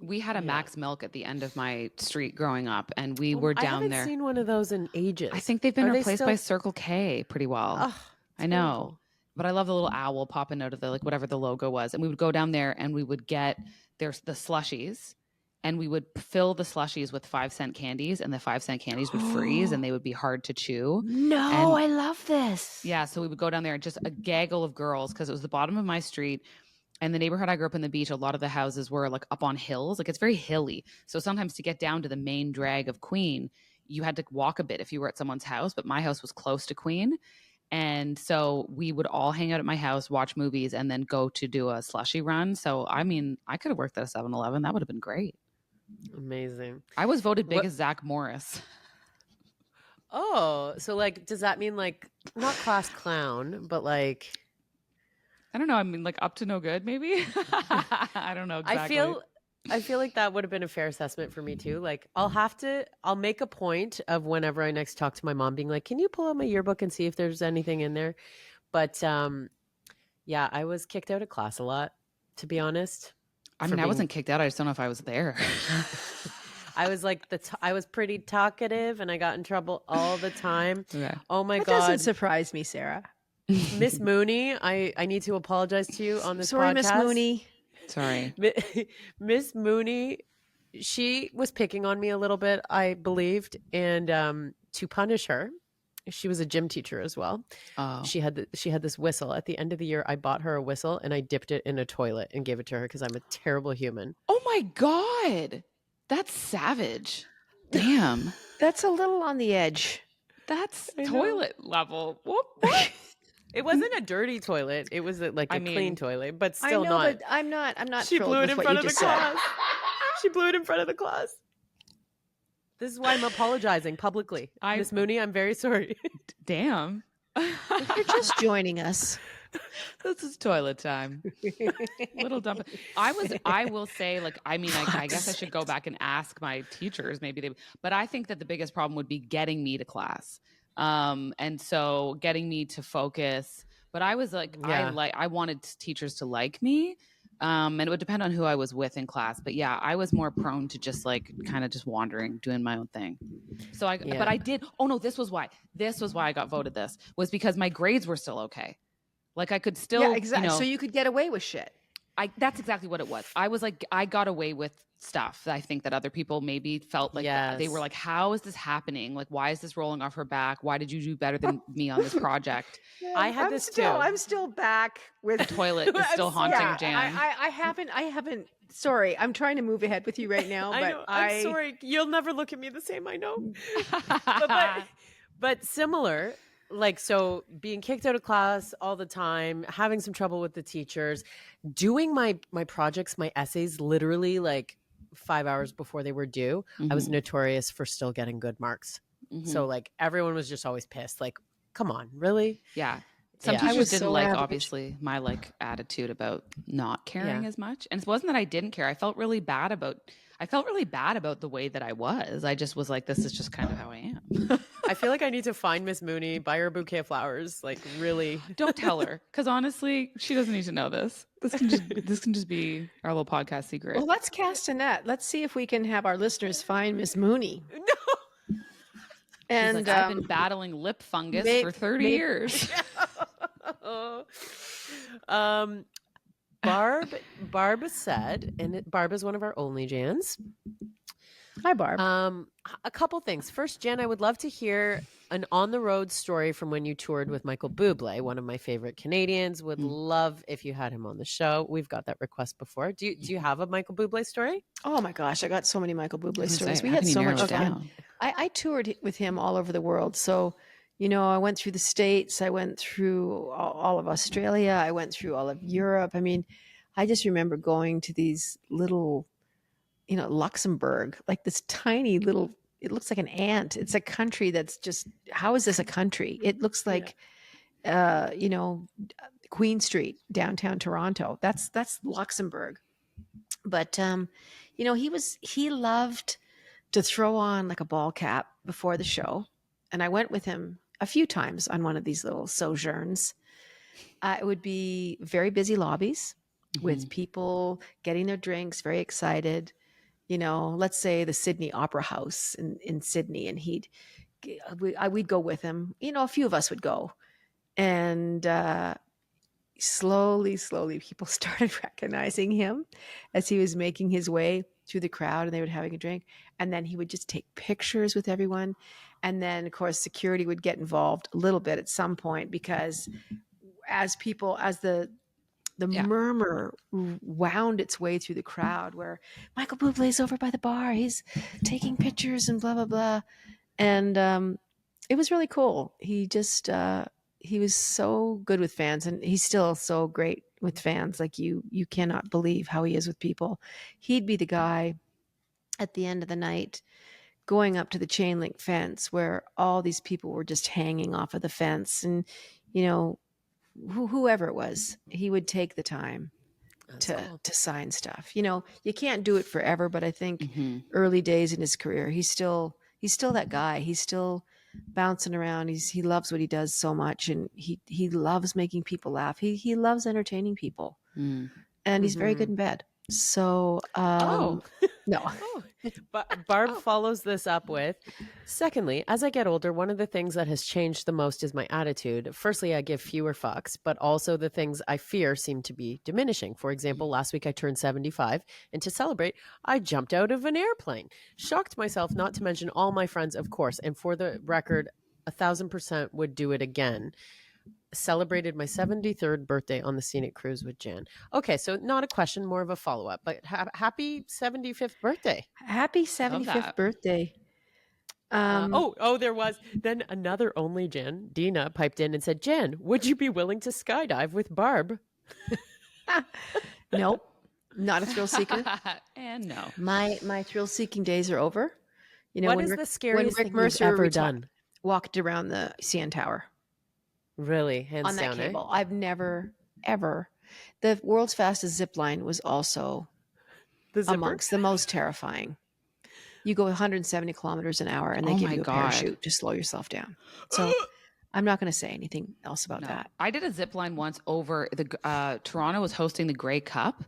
[SPEAKER 3] We had a Max Milk at the end of my street growing up, and we were down
[SPEAKER 2] I haven't
[SPEAKER 3] there.
[SPEAKER 2] seen one of those in ages.
[SPEAKER 3] I think they've been
[SPEAKER 2] Are they
[SPEAKER 3] replaced
[SPEAKER 2] still-
[SPEAKER 3] by Circle K pretty well.
[SPEAKER 2] Oh,
[SPEAKER 3] I know. But I love the little owl popping out of the, like, whatever the logo was. And we would go down there and we would get the slushies, and we would fill the slushies with 5-cent candies, and the 5-cent candies would freeze and they would be hard to chew.
[SPEAKER 1] No, I love this.
[SPEAKER 3] Yeah. So we would go down there and just a gaggle of girls, because it was the bottom of my street. And the neighborhood I grew up in, the beach, a lot of the houses were like up on hills. Like it's very hilly. So sometimes to get down to the main drag of Queen, you had to walk a bit if you were at someone's house. But my house was close to Queen. And so we would all hang out at my house, watch movies, and then go to do a slushy run. So, I mean, I could have worked at a 7-Eleven. That would have been great.
[SPEAKER 2] Amazing.
[SPEAKER 3] I was voted biggest Zach Morris.
[SPEAKER 2] Oh, so like, does that mean like not class clown, but like?
[SPEAKER 3] I don't know. I mean, like up to no good, maybe. I don't know exactly.
[SPEAKER 2] I feel like that would have been a fair assessment for me too. Like I'll make a point of whenever I next talk to my mom being like, can you pull out my yearbook and see if there's anything in there? But yeah, I was kicked out of class a lot, to be honest.
[SPEAKER 3] I mean, I wasn't kicked out. I just don't know if I was there.
[SPEAKER 2] I was like I was pretty talkative and I got in trouble all the time.
[SPEAKER 3] Okay.
[SPEAKER 2] Oh my
[SPEAKER 1] That
[SPEAKER 2] God.
[SPEAKER 1] doesn't surprise me, Sarah.
[SPEAKER 2] Miss Mooney, I need to apologize to you on this
[SPEAKER 1] Sorry,
[SPEAKER 2] podcast.
[SPEAKER 1] Miss Mooney.
[SPEAKER 3] Sorry.
[SPEAKER 2] Miss Mooney, she was picking on me a little bit, I believed, and to punish her, she was a gym teacher as well.
[SPEAKER 3] Oh.
[SPEAKER 2] She had this whistle. At the end of the year, I bought her a whistle and I dipped it in a toilet and gave it to her because I'm a terrible human.
[SPEAKER 3] Oh my God. That's savage. Damn.
[SPEAKER 1] That's a little on the edge.
[SPEAKER 3] That's
[SPEAKER 2] I know.
[SPEAKER 3] toilet level. What?
[SPEAKER 2] It wasn't a dirty toilet. It was a clean toilet, but
[SPEAKER 1] I
[SPEAKER 2] still
[SPEAKER 1] know,
[SPEAKER 2] not.
[SPEAKER 1] but I'm not
[SPEAKER 2] She
[SPEAKER 1] thrilled
[SPEAKER 2] blew it
[SPEAKER 1] with
[SPEAKER 2] in
[SPEAKER 1] what
[SPEAKER 2] front
[SPEAKER 1] you
[SPEAKER 2] of the
[SPEAKER 1] just said.
[SPEAKER 2] class. She blew it in front of the class. This is why I'm apologizing publicly. Miss Mooney, I'm very sorry.
[SPEAKER 3] Damn.
[SPEAKER 1] If you're just joining us,
[SPEAKER 3] This is toilet time. Little dump. I will say, like, I mean, I guess I should go back and ask my teachers. But I think that the biggest problem would be getting me to class. And so getting me to focus. But I was like, I wanted teachers to like me. And it would depend on who I was with in class. But yeah, I was more prone to just like kind of just wandering, doing my own thing. So but I did. Oh no, this was why I got voted this was because my grades were still okay. Like I could still,
[SPEAKER 1] yeah, exactly. So you could get away with shit.
[SPEAKER 3] That's exactly what it was. I was like, I got away with stuff that I think that other people maybe felt like they were like, how is this happening? Like, why is this rolling off her back? Why did you do better than me on this project?
[SPEAKER 2] I had this too.
[SPEAKER 1] I'm still back with
[SPEAKER 3] The toilet is still haunting Jan.
[SPEAKER 1] I haven't. Sorry, I'm trying to move ahead with you right now, but
[SPEAKER 2] I know. I'm sorry. You'll never look at me the same. I know. but similar. Like, so being kicked out of class all the time, having some trouble with the teachers, doing my projects, my essays, literally like 5 hours before they were due. I was notorious for still getting good marks. So like everyone was just always pissed. Like, come on, really?
[SPEAKER 3] Yeah. Some
[SPEAKER 2] Yeah.
[SPEAKER 3] teachers
[SPEAKER 1] was
[SPEAKER 3] didn't
[SPEAKER 1] so
[SPEAKER 3] like,
[SPEAKER 1] average.
[SPEAKER 3] obviously, my like attitude about not caring
[SPEAKER 2] Yeah.
[SPEAKER 3] as much. And it wasn't that I didn't care. I felt really bad about the way that I was. I just was like, this is just kind of how I am.
[SPEAKER 2] I feel like I need to find Miss Mooney, buy her a bouquet of flowers. Like, really.
[SPEAKER 3] Don't tell her, because honestly, she doesn't need to know this. This can just be our little podcast secret.
[SPEAKER 1] Well, let's cast a net. Let's see if we can have our listeners find Miss Mooney.
[SPEAKER 2] No.
[SPEAKER 3] She's
[SPEAKER 1] And
[SPEAKER 3] like, I've been battling lip fungus
[SPEAKER 1] may-
[SPEAKER 3] for 30
[SPEAKER 1] may-
[SPEAKER 3] years.
[SPEAKER 2] Barb said, and Barb is one of our OnlyJanns.
[SPEAKER 1] Hi, Barb.
[SPEAKER 2] A couple things. First, Jen, I would love to hear an on-the-road story from when you toured with Michael Bublé, one of my favorite Canadians. Would love if you had him on the show. We've got that request before. Do you have a Michael Bublé story?
[SPEAKER 1] Oh my gosh, I got so many Michael Bublé stories.
[SPEAKER 3] Say,
[SPEAKER 1] We
[SPEAKER 3] how
[SPEAKER 1] had
[SPEAKER 3] can you
[SPEAKER 1] so
[SPEAKER 3] narrow
[SPEAKER 1] much
[SPEAKER 3] it
[SPEAKER 1] fun.
[SPEAKER 3] down?
[SPEAKER 1] I toured with him all over the world. So, I went through the States. I went through all of Australia. I went through all of Europe. I mean, I just remember going to these little, Luxembourg, like this tiny little, it looks like an ant. It's a country that's just, how is this a country? It looks like, Queen Street, downtown Toronto. That's Luxembourg. But, he loved to throw on like a ball cap before the show. And I went with him a few times on one of these little sojourns. It would be very busy lobbies with people getting their drinks, very excited. Let's say the Sydney Opera House in Sydney, and we'd go with him. A few of us would go. And slowly, people started recognizing him as he was making his way through the crowd, and they would having a drink. And then he would just take pictures with everyone. And then, of course, security would get involved a little bit at some point, because as the murmur wound its way through the crowd, where Michael Bublé's over by the bar, he's taking pictures and blah, blah, blah. And it was really cool. He just, he was so good with fans, and he's still so great with fans. Like you cannot believe how he is with people. He'd be the guy at the end of the night going up to the chain link fence where all these people were just hanging off of the fence. And, whoever it was, he would take the time to sign stuff. You can't do it forever, but I think early days in his career, he's still that guy. He's still bouncing around. He loves what he does so much, and he loves making people laugh. He loves entertaining people, and he's very good in bed. So, no.
[SPEAKER 2] But Barb follows this up with, secondly, as I get older, one of the things that has changed the most is my attitude. Firstly, I give fewer fucks, but also the things I fear seem to be diminishing. For example, last week I turned 75, and to celebrate, I jumped out of an airplane. Shocked myself, not to mention all my friends, of course. And for the record, 1,000% would do it again. Celebrated my 73rd birthday on the scenic cruise with Jan. Okay, so not a question, more of a follow-up, but happy 75th birthday.
[SPEAKER 1] Happy 75th birthday.
[SPEAKER 2] There was then another only Jan, Dina, piped in and said, Jan, would you be willing to skydive with Barb?
[SPEAKER 1] Nope, not a thrill seeker.
[SPEAKER 3] And no.
[SPEAKER 1] My thrill seeking days are over.
[SPEAKER 2] What is the scariest thing you've ever done?
[SPEAKER 1] Walked around the CN Tower.
[SPEAKER 2] Really? Hands
[SPEAKER 1] on that
[SPEAKER 2] down,
[SPEAKER 1] cable. I've never, ever. The world's fastest zip line was also amongst the most terrifying. You go 170 kilometers an hour, and they give you a parachute to slow yourself down. So I'm not going to say anything else about that.
[SPEAKER 3] I did a zip line once over the Toronto was hosting the Grey Cup,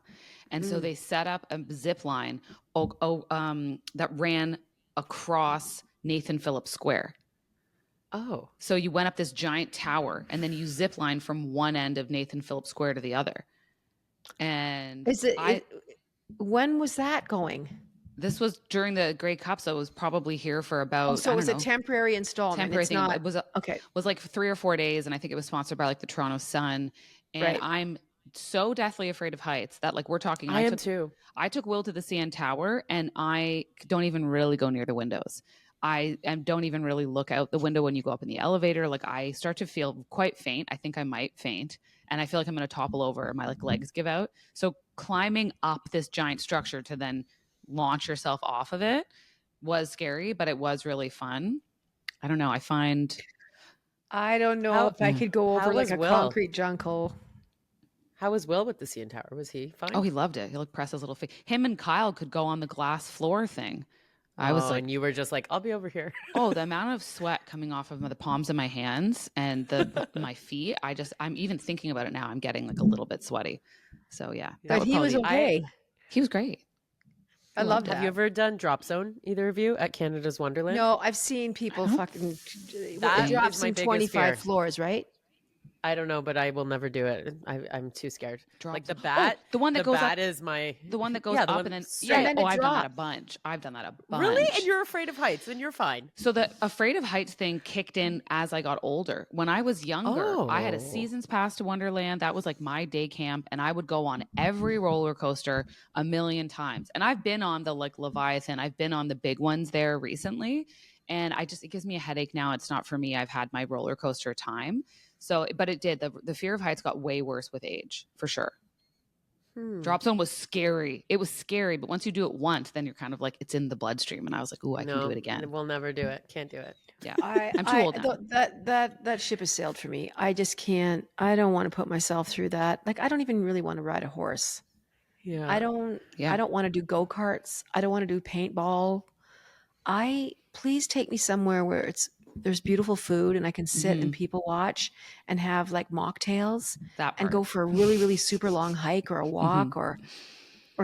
[SPEAKER 3] and so they set up a zip line that ran across Nathan Phillips Square.
[SPEAKER 2] Oh.
[SPEAKER 3] So you went up this giant tower, and then you zip line from one end of Nathan Phillips Square to the other. And
[SPEAKER 1] when was that going?
[SPEAKER 3] This was during the Grey Cup, so it was probably here for about.
[SPEAKER 1] So it was a temporary installment.
[SPEAKER 3] Temporary thing.
[SPEAKER 1] Not,
[SPEAKER 3] it was
[SPEAKER 1] okay.
[SPEAKER 3] Was like 3 or 4 days, and I think it was sponsored by like the Toronto Sun. And I'm so deathly afraid of heights that like we're talking.
[SPEAKER 2] I am too.
[SPEAKER 3] I took Will to the CN Tower, and I don't even really go near the windows. I don't even really look out the window when you go up in the elevator. Like I start to feel quite faint. I think I might faint, and I feel like I'm going to topple over. My like legs give out. So climbing up this giant structure to then launch yourself off of it was scary, but it was really fun. I don't know. I find
[SPEAKER 1] I don't know
[SPEAKER 2] How-
[SPEAKER 1] if I could go
[SPEAKER 2] how
[SPEAKER 1] over like
[SPEAKER 2] was
[SPEAKER 1] a
[SPEAKER 2] Will?
[SPEAKER 1] concrete junk hole.
[SPEAKER 2] How was Will with the CN Tower? Was he fine?
[SPEAKER 3] Oh, he loved it. He like press his little face. Him and Kyle could go on the glass floor thing. I was like,
[SPEAKER 2] and you were just like, I'll be over here.
[SPEAKER 3] oh, the amount of sweat coming off of the palms of my hands and my feet. I'm even thinking about it now. I'm getting like a little bit sweaty. So yeah,
[SPEAKER 2] But
[SPEAKER 1] he was okay.
[SPEAKER 3] He was great.
[SPEAKER 1] I love that.
[SPEAKER 2] Have you ever done Drop Zone, either of you, at Canada's Wonderland?
[SPEAKER 1] No, I've seen people fucking
[SPEAKER 2] That
[SPEAKER 1] it drops
[SPEAKER 2] is my
[SPEAKER 1] in
[SPEAKER 2] biggest
[SPEAKER 1] 25
[SPEAKER 2] fear.
[SPEAKER 1] floors, right?
[SPEAKER 2] I don't know, but I will never do it. I'm too scared.
[SPEAKER 3] Drop
[SPEAKER 2] like the
[SPEAKER 3] Zone.
[SPEAKER 2] bat,
[SPEAKER 3] the one that goes
[SPEAKER 2] bat
[SPEAKER 3] up,
[SPEAKER 2] is my
[SPEAKER 3] the one that goes
[SPEAKER 2] the
[SPEAKER 3] up
[SPEAKER 2] one
[SPEAKER 3] and then
[SPEAKER 2] straight.
[SPEAKER 1] And then it
[SPEAKER 3] I've done that a
[SPEAKER 1] drops.
[SPEAKER 3] bunch. I've done that a bunch.
[SPEAKER 2] Really? And you're afraid of heights, then you're fine.
[SPEAKER 3] So the afraid of heights thing kicked in as I got older. When I was younger, I had a
[SPEAKER 2] Oh.
[SPEAKER 3] season's pass to Wonderland. That was like my day camp, and I would go on every roller coaster a million times. And I've been on the like Leviathan. I've been on the big ones there recently, and it gives me a headache now. It's not for me. I've had my roller coaster time. So, but it did. The fear of heights got way worse with age, for sure. Drop Zone was scary. It was scary, but once you do it once, then you're kind of like, it's in the bloodstream. And I was like, ooh, I can do it again.
[SPEAKER 2] We'll never do it. Can't do it.
[SPEAKER 3] Yeah.
[SPEAKER 1] I'm
[SPEAKER 3] too old now.
[SPEAKER 1] That ship has sailed for me. I just can't. I don't want to put myself through that. Like, I don't even really want to ride a horse.
[SPEAKER 2] Yeah.
[SPEAKER 1] I don't want to do go-karts. I don't want to do paintball. Please take me somewhere where there's beautiful food and I can sit and people watch and have like mocktails and go for a really, really super long hike or a walk or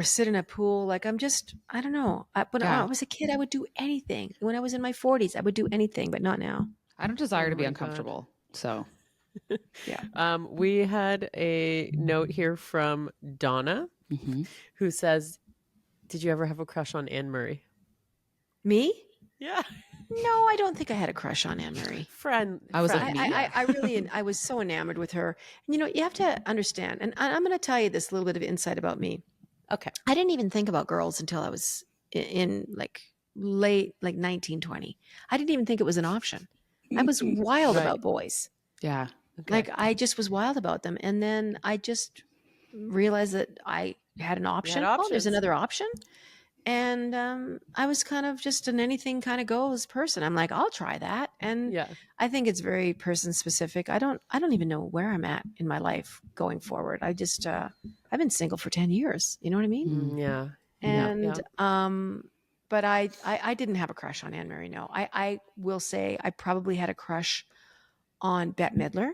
[SPEAKER 1] sit in a pool. Like I don't know. When I was a kid, I would do anything. When I was in my 40s, I would do anything, but not now.
[SPEAKER 3] I don't desire to be
[SPEAKER 2] my
[SPEAKER 3] uncomfortable. So
[SPEAKER 1] Yeah.
[SPEAKER 2] We had a note here from Donna who says, did you ever have a crush on Anne Murray?
[SPEAKER 1] Me?
[SPEAKER 2] Yeah.
[SPEAKER 1] No, I don't think I had a crush on Anne Murray.
[SPEAKER 3] I was like,
[SPEAKER 1] I was so enamored with her. And, you have to understand, and I'm going to tell you this little bit of insight about me.
[SPEAKER 2] Okay.
[SPEAKER 1] I didn't even think about girls until I was in like late, like 1920. I didn't even think it was an option. I was wild about boys.
[SPEAKER 3] yeah.
[SPEAKER 2] Okay.
[SPEAKER 1] Like I just was wild about them. And then I just realized that I had an option. Oh, there's
[SPEAKER 2] options.
[SPEAKER 1] another option. And I was kind of just an anything kind of goes person. I'm like, I'll try that. And I think it's very person specific. I don't even know where I'm at in my life going forward. I just I've been single for 10 years. You know what I mean?
[SPEAKER 2] Yeah.
[SPEAKER 1] And but I didn't have a crush on Anne Murray. No. I will say I probably had a crush on Bette Midler.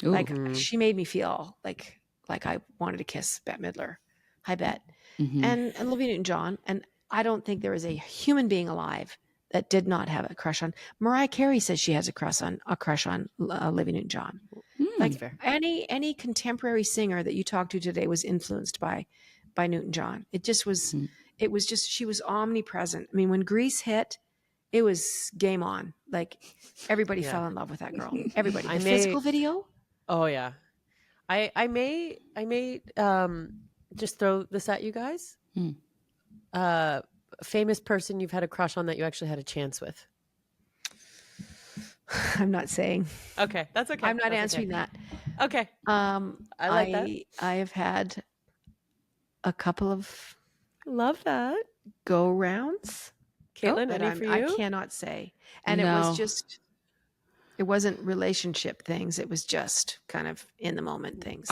[SPEAKER 3] Ooh.
[SPEAKER 1] Like she made me feel like I wanted to kiss Bette Midler. Hi, Bette. And Olivia Newton-John. And I don't think there is a human being alive that did not have a crush on. Mariah Carey says she has a crush on Olivia Newton-John. Like any contemporary singer that you talk to today was influenced by Newton-John. It just was. It was just she was omnipresent. I mean, when Grease hit, it was game on. Like everybody fell in love with that girl. Everybody. The physical video.
[SPEAKER 2] Oh yeah. I may just throw this at you guys. Famous person you've had a crush on that you actually had a chance with.
[SPEAKER 1] I'm not saying.
[SPEAKER 2] Okay, that's okay.
[SPEAKER 1] I'm not answering that.
[SPEAKER 2] Okay. I like that.
[SPEAKER 1] I have had a couple of
[SPEAKER 2] Love that.
[SPEAKER 1] go rounds.
[SPEAKER 2] Caitlin,
[SPEAKER 1] that
[SPEAKER 2] any for you?
[SPEAKER 1] I cannot say. And it wasn't relationship things. It was just kind of in the moment things.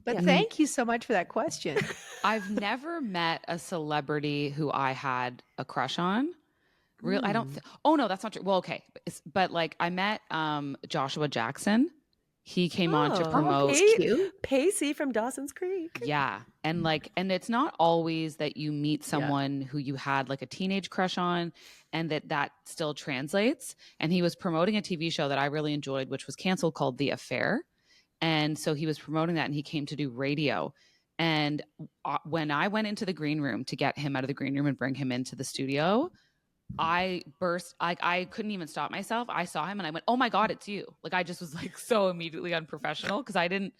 [SPEAKER 1] Thank you so much for that question.
[SPEAKER 3] I've never met a celebrity who I had a crush on. I don't. Oh no, that's not true. Well, okay, but like I met Joshua Jackson. He came on to promote
[SPEAKER 2] Pacey from Dawson's Creek.
[SPEAKER 3] Yeah, and it's not always that you meet someone who you had like a teenage crush on, and that still translates. And he was promoting a TV show that I really enjoyed, which was canceled, called The Affair. And so he was promoting that, and he came to do radio. And when I went into the green room to get him out of the green room and bring him into the studio, I burst. I couldn't even stop myself. I saw him and I went, "Oh my God, it's you!" Like I just was like so immediately unprofessional because I don't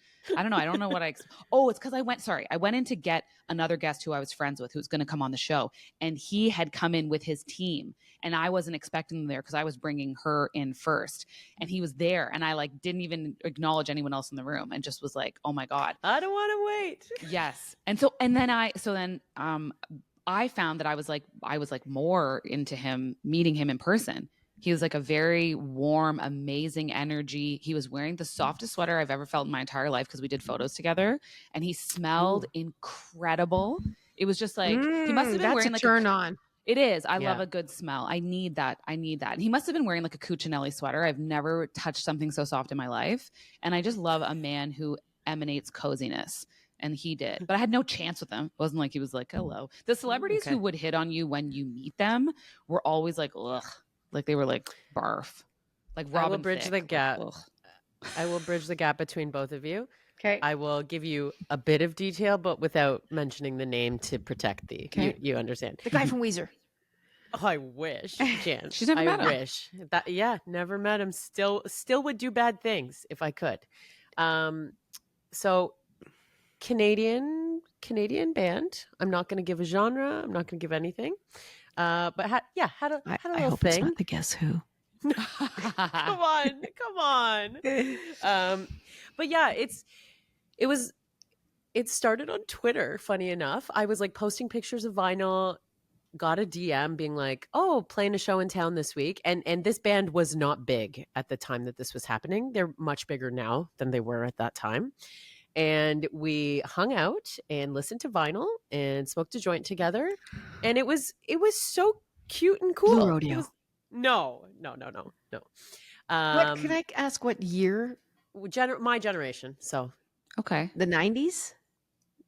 [SPEAKER 3] know what it's because I went in to get another guest who I was friends with who was going to come on the show, and he had come in with his team, and I wasn't expecting them there because I was bringing her in first, and he was there, and I like didn't even acknowledge anyone else in the room, and just was like, "Oh my God,
[SPEAKER 2] I don't want to wait."
[SPEAKER 3] Yes, and then I found that I was like more into him, meeting him in person. He was like a very warm, amazing energy. He was wearing the softest sweater I've ever felt in my entire life because we did photos together, and he smelled incredible. It was just like he must have been
[SPEAKER 1] that's
[SPEAKER 3] wearing
[SPEAKER 1] a
[SPEAKER 3] like
[SPEAKER 1] turn on.
[SPEAKER 3] It is. I love
[SPEAKER 2] Yeah.
[SPEAKER 3] a good smell. I need that. And he must have been wearing like a Cuccinelli sweater. I've never touched something so soft in my life. And I just love a man who emanates coziness. And he did. But I had no chance with him. It wasn't like he was like, hello. The celebrities who would hit on you when you meet them were always like, ugh. Like they were like, barf. Like Robin
[SPEAKER 2] I will bridge
[SPEAKER 3] Thicke.
[SPEAKER 2] the gap.
[SPEAKER 3] Like,
[SPEAKER 2] I will bridge the gap between both of you.
[SPEAKER 1] Okay.
[SPEAKER 2] I will give you a bit of detail, but without mentioning the name to protect the.
[SPEAKER 1] Okay.
[SPEAKER 2] You understand.
[SPEAKER 1] The guy from Weezer.
[SPEAKER 2] Oh, I wish, Jan.
[SPEAKER 3] She's never met him.
[SPEAKER 2] I wish that. Yeah, never met him. Still would do bad things if I could. So Canadian band. I'm not going to give a genre. I'm not going to give anything. But had a
[SPEAKER 1] I
[SPEAKER 2] little
[SPEAKER 1] hope
[SPEAKER 2] thing.
[SPEAKER 1] it's not the Guess Who.
[SPEAKER 2] Come on. But yeah, it started on Twitter. Funny enough, I was like posting pictures of vinyl, got a DM being like, "Oh, playing a show in town this week," and this band was not big at the time that this was happening. They're much bigger now than they were at that time. And we hung out and listened to vinyl and smoked a joint together, and it was so cute and cool.
[SPEAKER 1] Blue Rodeo.
[SPEAKER 2] No.
[SPEAKER 1] What, can I ask what year?
[SPEAKER 2] My generation. So
[SPEAKER 3] okay.
[SPEAKER 1] The 90s?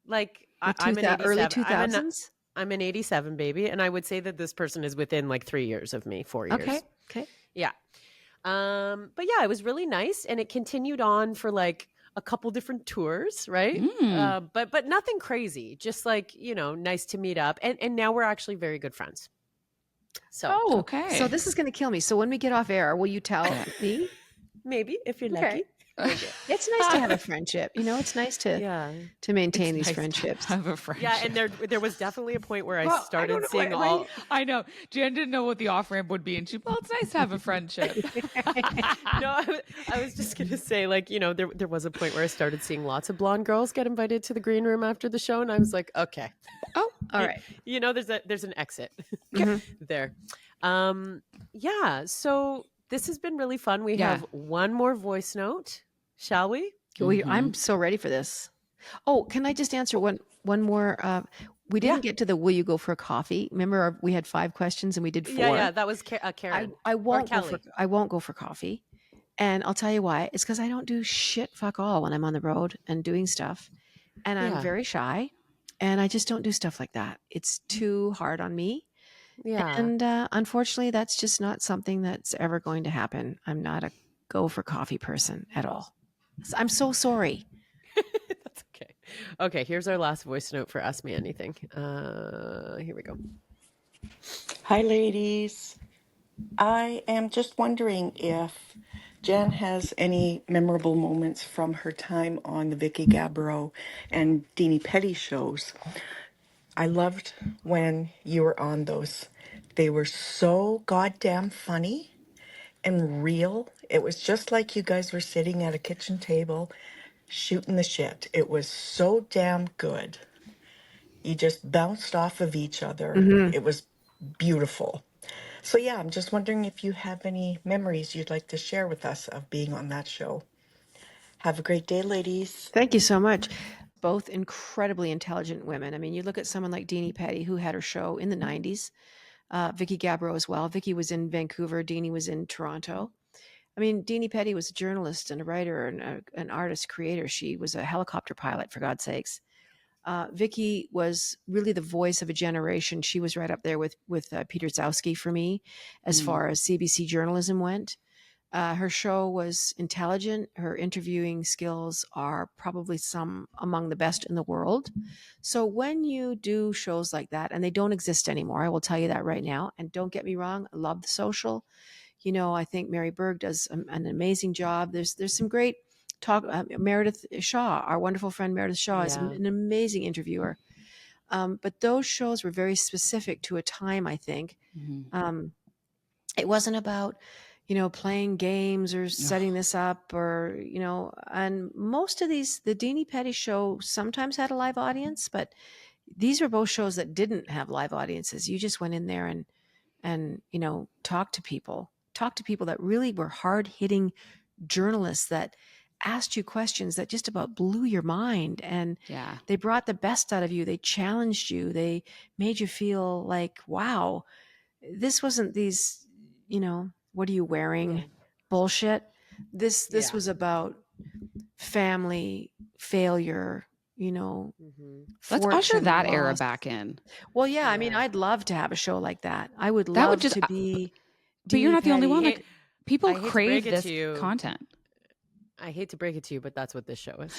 [SPEAKER 2] like I'm an 87.
[SPEAKER 1] Early 2000s?
[SPEAKER 2] I'm an 87 baby, and I would say that this person is within like 3 years of me, 4 years.
[SPEAKER 1] Okay.
[SPEAKER 2] Yeah. But yeah, it was really nice, and it continued on for like a couple different tours, right? But nothing crazy. Just like, nice to meet up, and now we're actually very good friends. So
[SPEAKER 3] okay.
[SPEAKER 1] So this is going to kill me. So when we get off air, will you tell me?
[SPEAKER 2] maybe if you're
[SPEAKER 1] Okay.
[SPEAKER 2] lucky.
[SPEAKER 1] It's nice to have a friendship. It's nice to maintain these friendships.
[SPEAKER 3] Have a friendship.
[SPEAKER 2] Yeah, and there was definitely a point where I started seeing all.
[SPEAKER 3] I know. Jan didn't know what the off ramp would be, and well, it's nice to have a friendship.
[SPEAKER 2] No, I was just gonna say, like, there was a point where I started seeing lots of blonde girls get invited to the green room after the show, and I was like, okay,
[SPEAKER 1] Oh, all right.
[SPEAKER 2] there's an exit there. Yeah. So this has been really fun. We have one more voice note. Shall we?
[SPEAKER 1] I'm so ready for this. Oh, can I just answer one more? We didn't get to the will you go for a coffee? Remember we had 5 questions and we did 4.
[SPEAKER 2] Yeah, that was Karen.
[SPEAKER 1] I won't
[SPEAKER 2] Kelly.
[SPEAKER 1] I won't go for coffee. And I'll tell you why. It's because I don't do shit fuck all when I'm on the road and doing stuff. And I'm very shy. And I just don't do stuff like that. It's too hard on me.
[SPEAKER 2] Yeah.
[SPEAKER 1] And unfortunately, that's just not something that's ever going to happen. I'm not a go for coffee person at all. I'm so sorry.
[SPEAKER 2] That's okay. Okay, here's our last voice note for Ask Me Anything. Here we go.
[SPEAKER 7] Hi, ladies. I am just wondering if Jan has any memorable moments from her time on the Vicky Gabbro and Deanie Petty shows. I loved when you were on those. They were so goddamn funny and real. It was just like you guys were sitting at a kitchen table shooting the shit. It was so damn good. You just bounced off of each other. It was beautiful. So yeah, I'm just wondering if you have any memories you'd like to share with us of being on that show. Have a great day, ladies.
[SPEAKER 1] Thank you so much. Both incredibly intelligent women. I mean, you look at someone like Deanie Petty, who had her show in the 90s. Vicky Gabbro as well. Vicky was in Vancouver. Deanie was in Toronto. I mean, Deanie Petty was a journalist and a writer and an artist creator. She was a helicopter pilot, for God's sakes. Vicky was really the voice of a generation. She was right up there with Peter Zowski for me, as far as CBC journalism went. Her show was intelligent. Her interviewing skills are probably some among the best in the world. So when you do shows like that, and they don't exist anymore, I will tell you that right now. And don't get me wrong, I love The Social. I think Mary Berg does an amazing job. There's some great talk. Meredith Shaw, our wonderful friend Meredith Shaw, is an amazing interviewer. But those shows were very specific to a time, I think. It wasn't about playing games or setting this up or, and most of these, the Deanie Petty show sometimes had a live audience, but these were both shows that didn't have live audiences. You just went in there and talked to people talked to people that really were hard-hitting journalists that asked you questions that just about blew your mind, and
[SPEAKER 3] Yeah.
[SPEAKER 1] they brought the best out of you. They challenged you. They made you feel like, wow, this wasn't these, what are you wearing?
[SPEAKER 2] Yeah.
[SPEAKER 1] Bullshit. This
[SPEAKER 2] Yeah.
[SPEAKER 1] was about family, failure,
[SPEAKER 3] Let's usher
[SPEAKER 1] fortune,
[SPEAKER 3] that era
[SPEAKER 1] loss.
[SPEAKER 3] back in.
[SPEAKER 1] Well, yeah, I mean,
[SPEAKER 2] Yeah.
[SPEAKER 1] I'd love to have a show like that. I would
[SPEAKER 3] That would
[SPEAKER 1] love
[SPEAKER 3] just,
[SPEAKER 1] to be
[SPEAKER 3] but you're not the only one.
[SPEAKER 1] Petty.
[SPEAKER 3] Like, people
[SPEAKER 2] I hate to
[SPEAKER 3] crave
[SPEAKER 2] break it
[SPEAKER 3] this
[SPEAKER 2] to you.
[SPEAKER 3] content.
[SPEAKER 2] I hate to break it to you, but that's what this show is.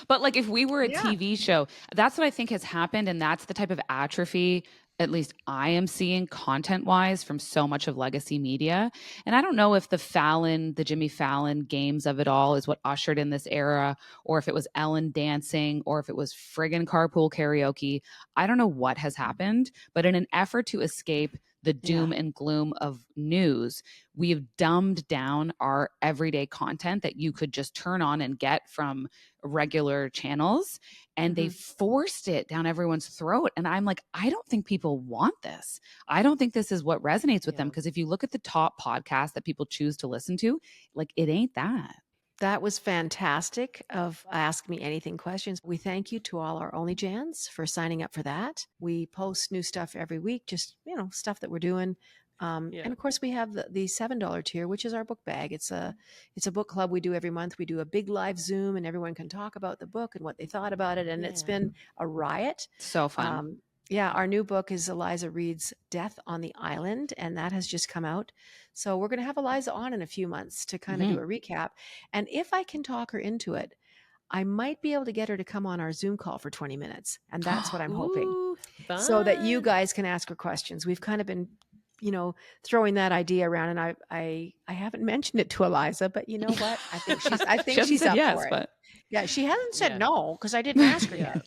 [SPEAKER 3] but like, if we were a
[SPEAKER 1] Yeah.
[SPEAKER 3] TV show, that's what I think has happened. And that's the type of atrophy, at least I am seeing content wise, from so much of legacy media. And I don't know if the Jimmy Fallon games of it all is what ushered in this era, or if it was Ellen dancing, or if it was friggin' carpool karaoke. I don't know what has happened, but in an effort to escape the doom and gloom of news, we have dumbed down our everyday content that you could just turn on and get from regular channels. And they forced it down everyone's throat. And I'm like, I don't think people want this. I don't think this is what resonates with them. Because if you look at the top podcasts that people choose to listen to, like, it ain't that.
[SPEAKER 1] That was fantastic of Ask Me Anything questions. We thank you to all our OnlyJanns for signing up for that. We post new stuff every week, just, stuff that we're doing. And of course, we have the $7 tier, which is our book bag. It's a book club we do every month. We do a big live Zoom, and everyone can talk about the book and what they thought about it. And it's been a riot.
[SPEAKER 3] So fun.
[SPEAKER 1] Our new book is Eliza Reid's Death on the Island, and that has just come out. So we're going to have Eliza on in a few months to kind of do a recap. And if I can talk her into it, I might be able to get her to come on our Zoom call for 20 minutes. And that's what I'm hoping. So that you guys can ask her questions. We've kind of been, throwing that idea around, and I haven't mentioned it to Eliza, but you know what? I think she's up for it.
[SPEAKER 3] But
[SPEAKER 1] yeah, she hasn't said no, because I didn't ask her yet.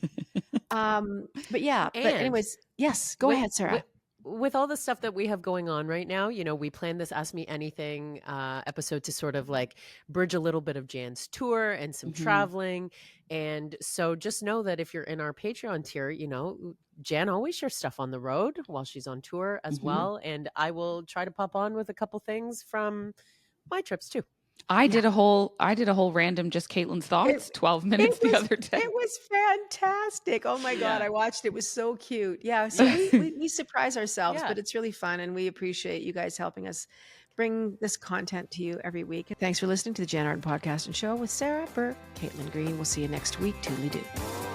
[SPEAKER 1] But anyways, yes, go ahead, Sarah.
[SPEAKER 2] With all the stuff that we have going on right now, we planned this Ask Me Anything episode to sort of like bridge a little bit of Jan's tour and some traveling. And so just know that if you're in our Patreon tier, Jan always shares stuff on the road while she's on tour as well. And I will try to pop on with a couple things from my trips too.
[SPEAKER 3] I did a whole random just Caitlin's thoughts, 12 minutes the other day.
[SPEAKER 1] It was fantastic. Oh my God. I watched it. It was so cute. Yeah. So we surprise ourselves, but it's really fun. And we appreciate you guys helping us bring this content to you every week. Thanks for listening to the Jan Arden Podcast and Show with Sarah Burke, Caitlin Green. We'll see you next week. Toodly-doo.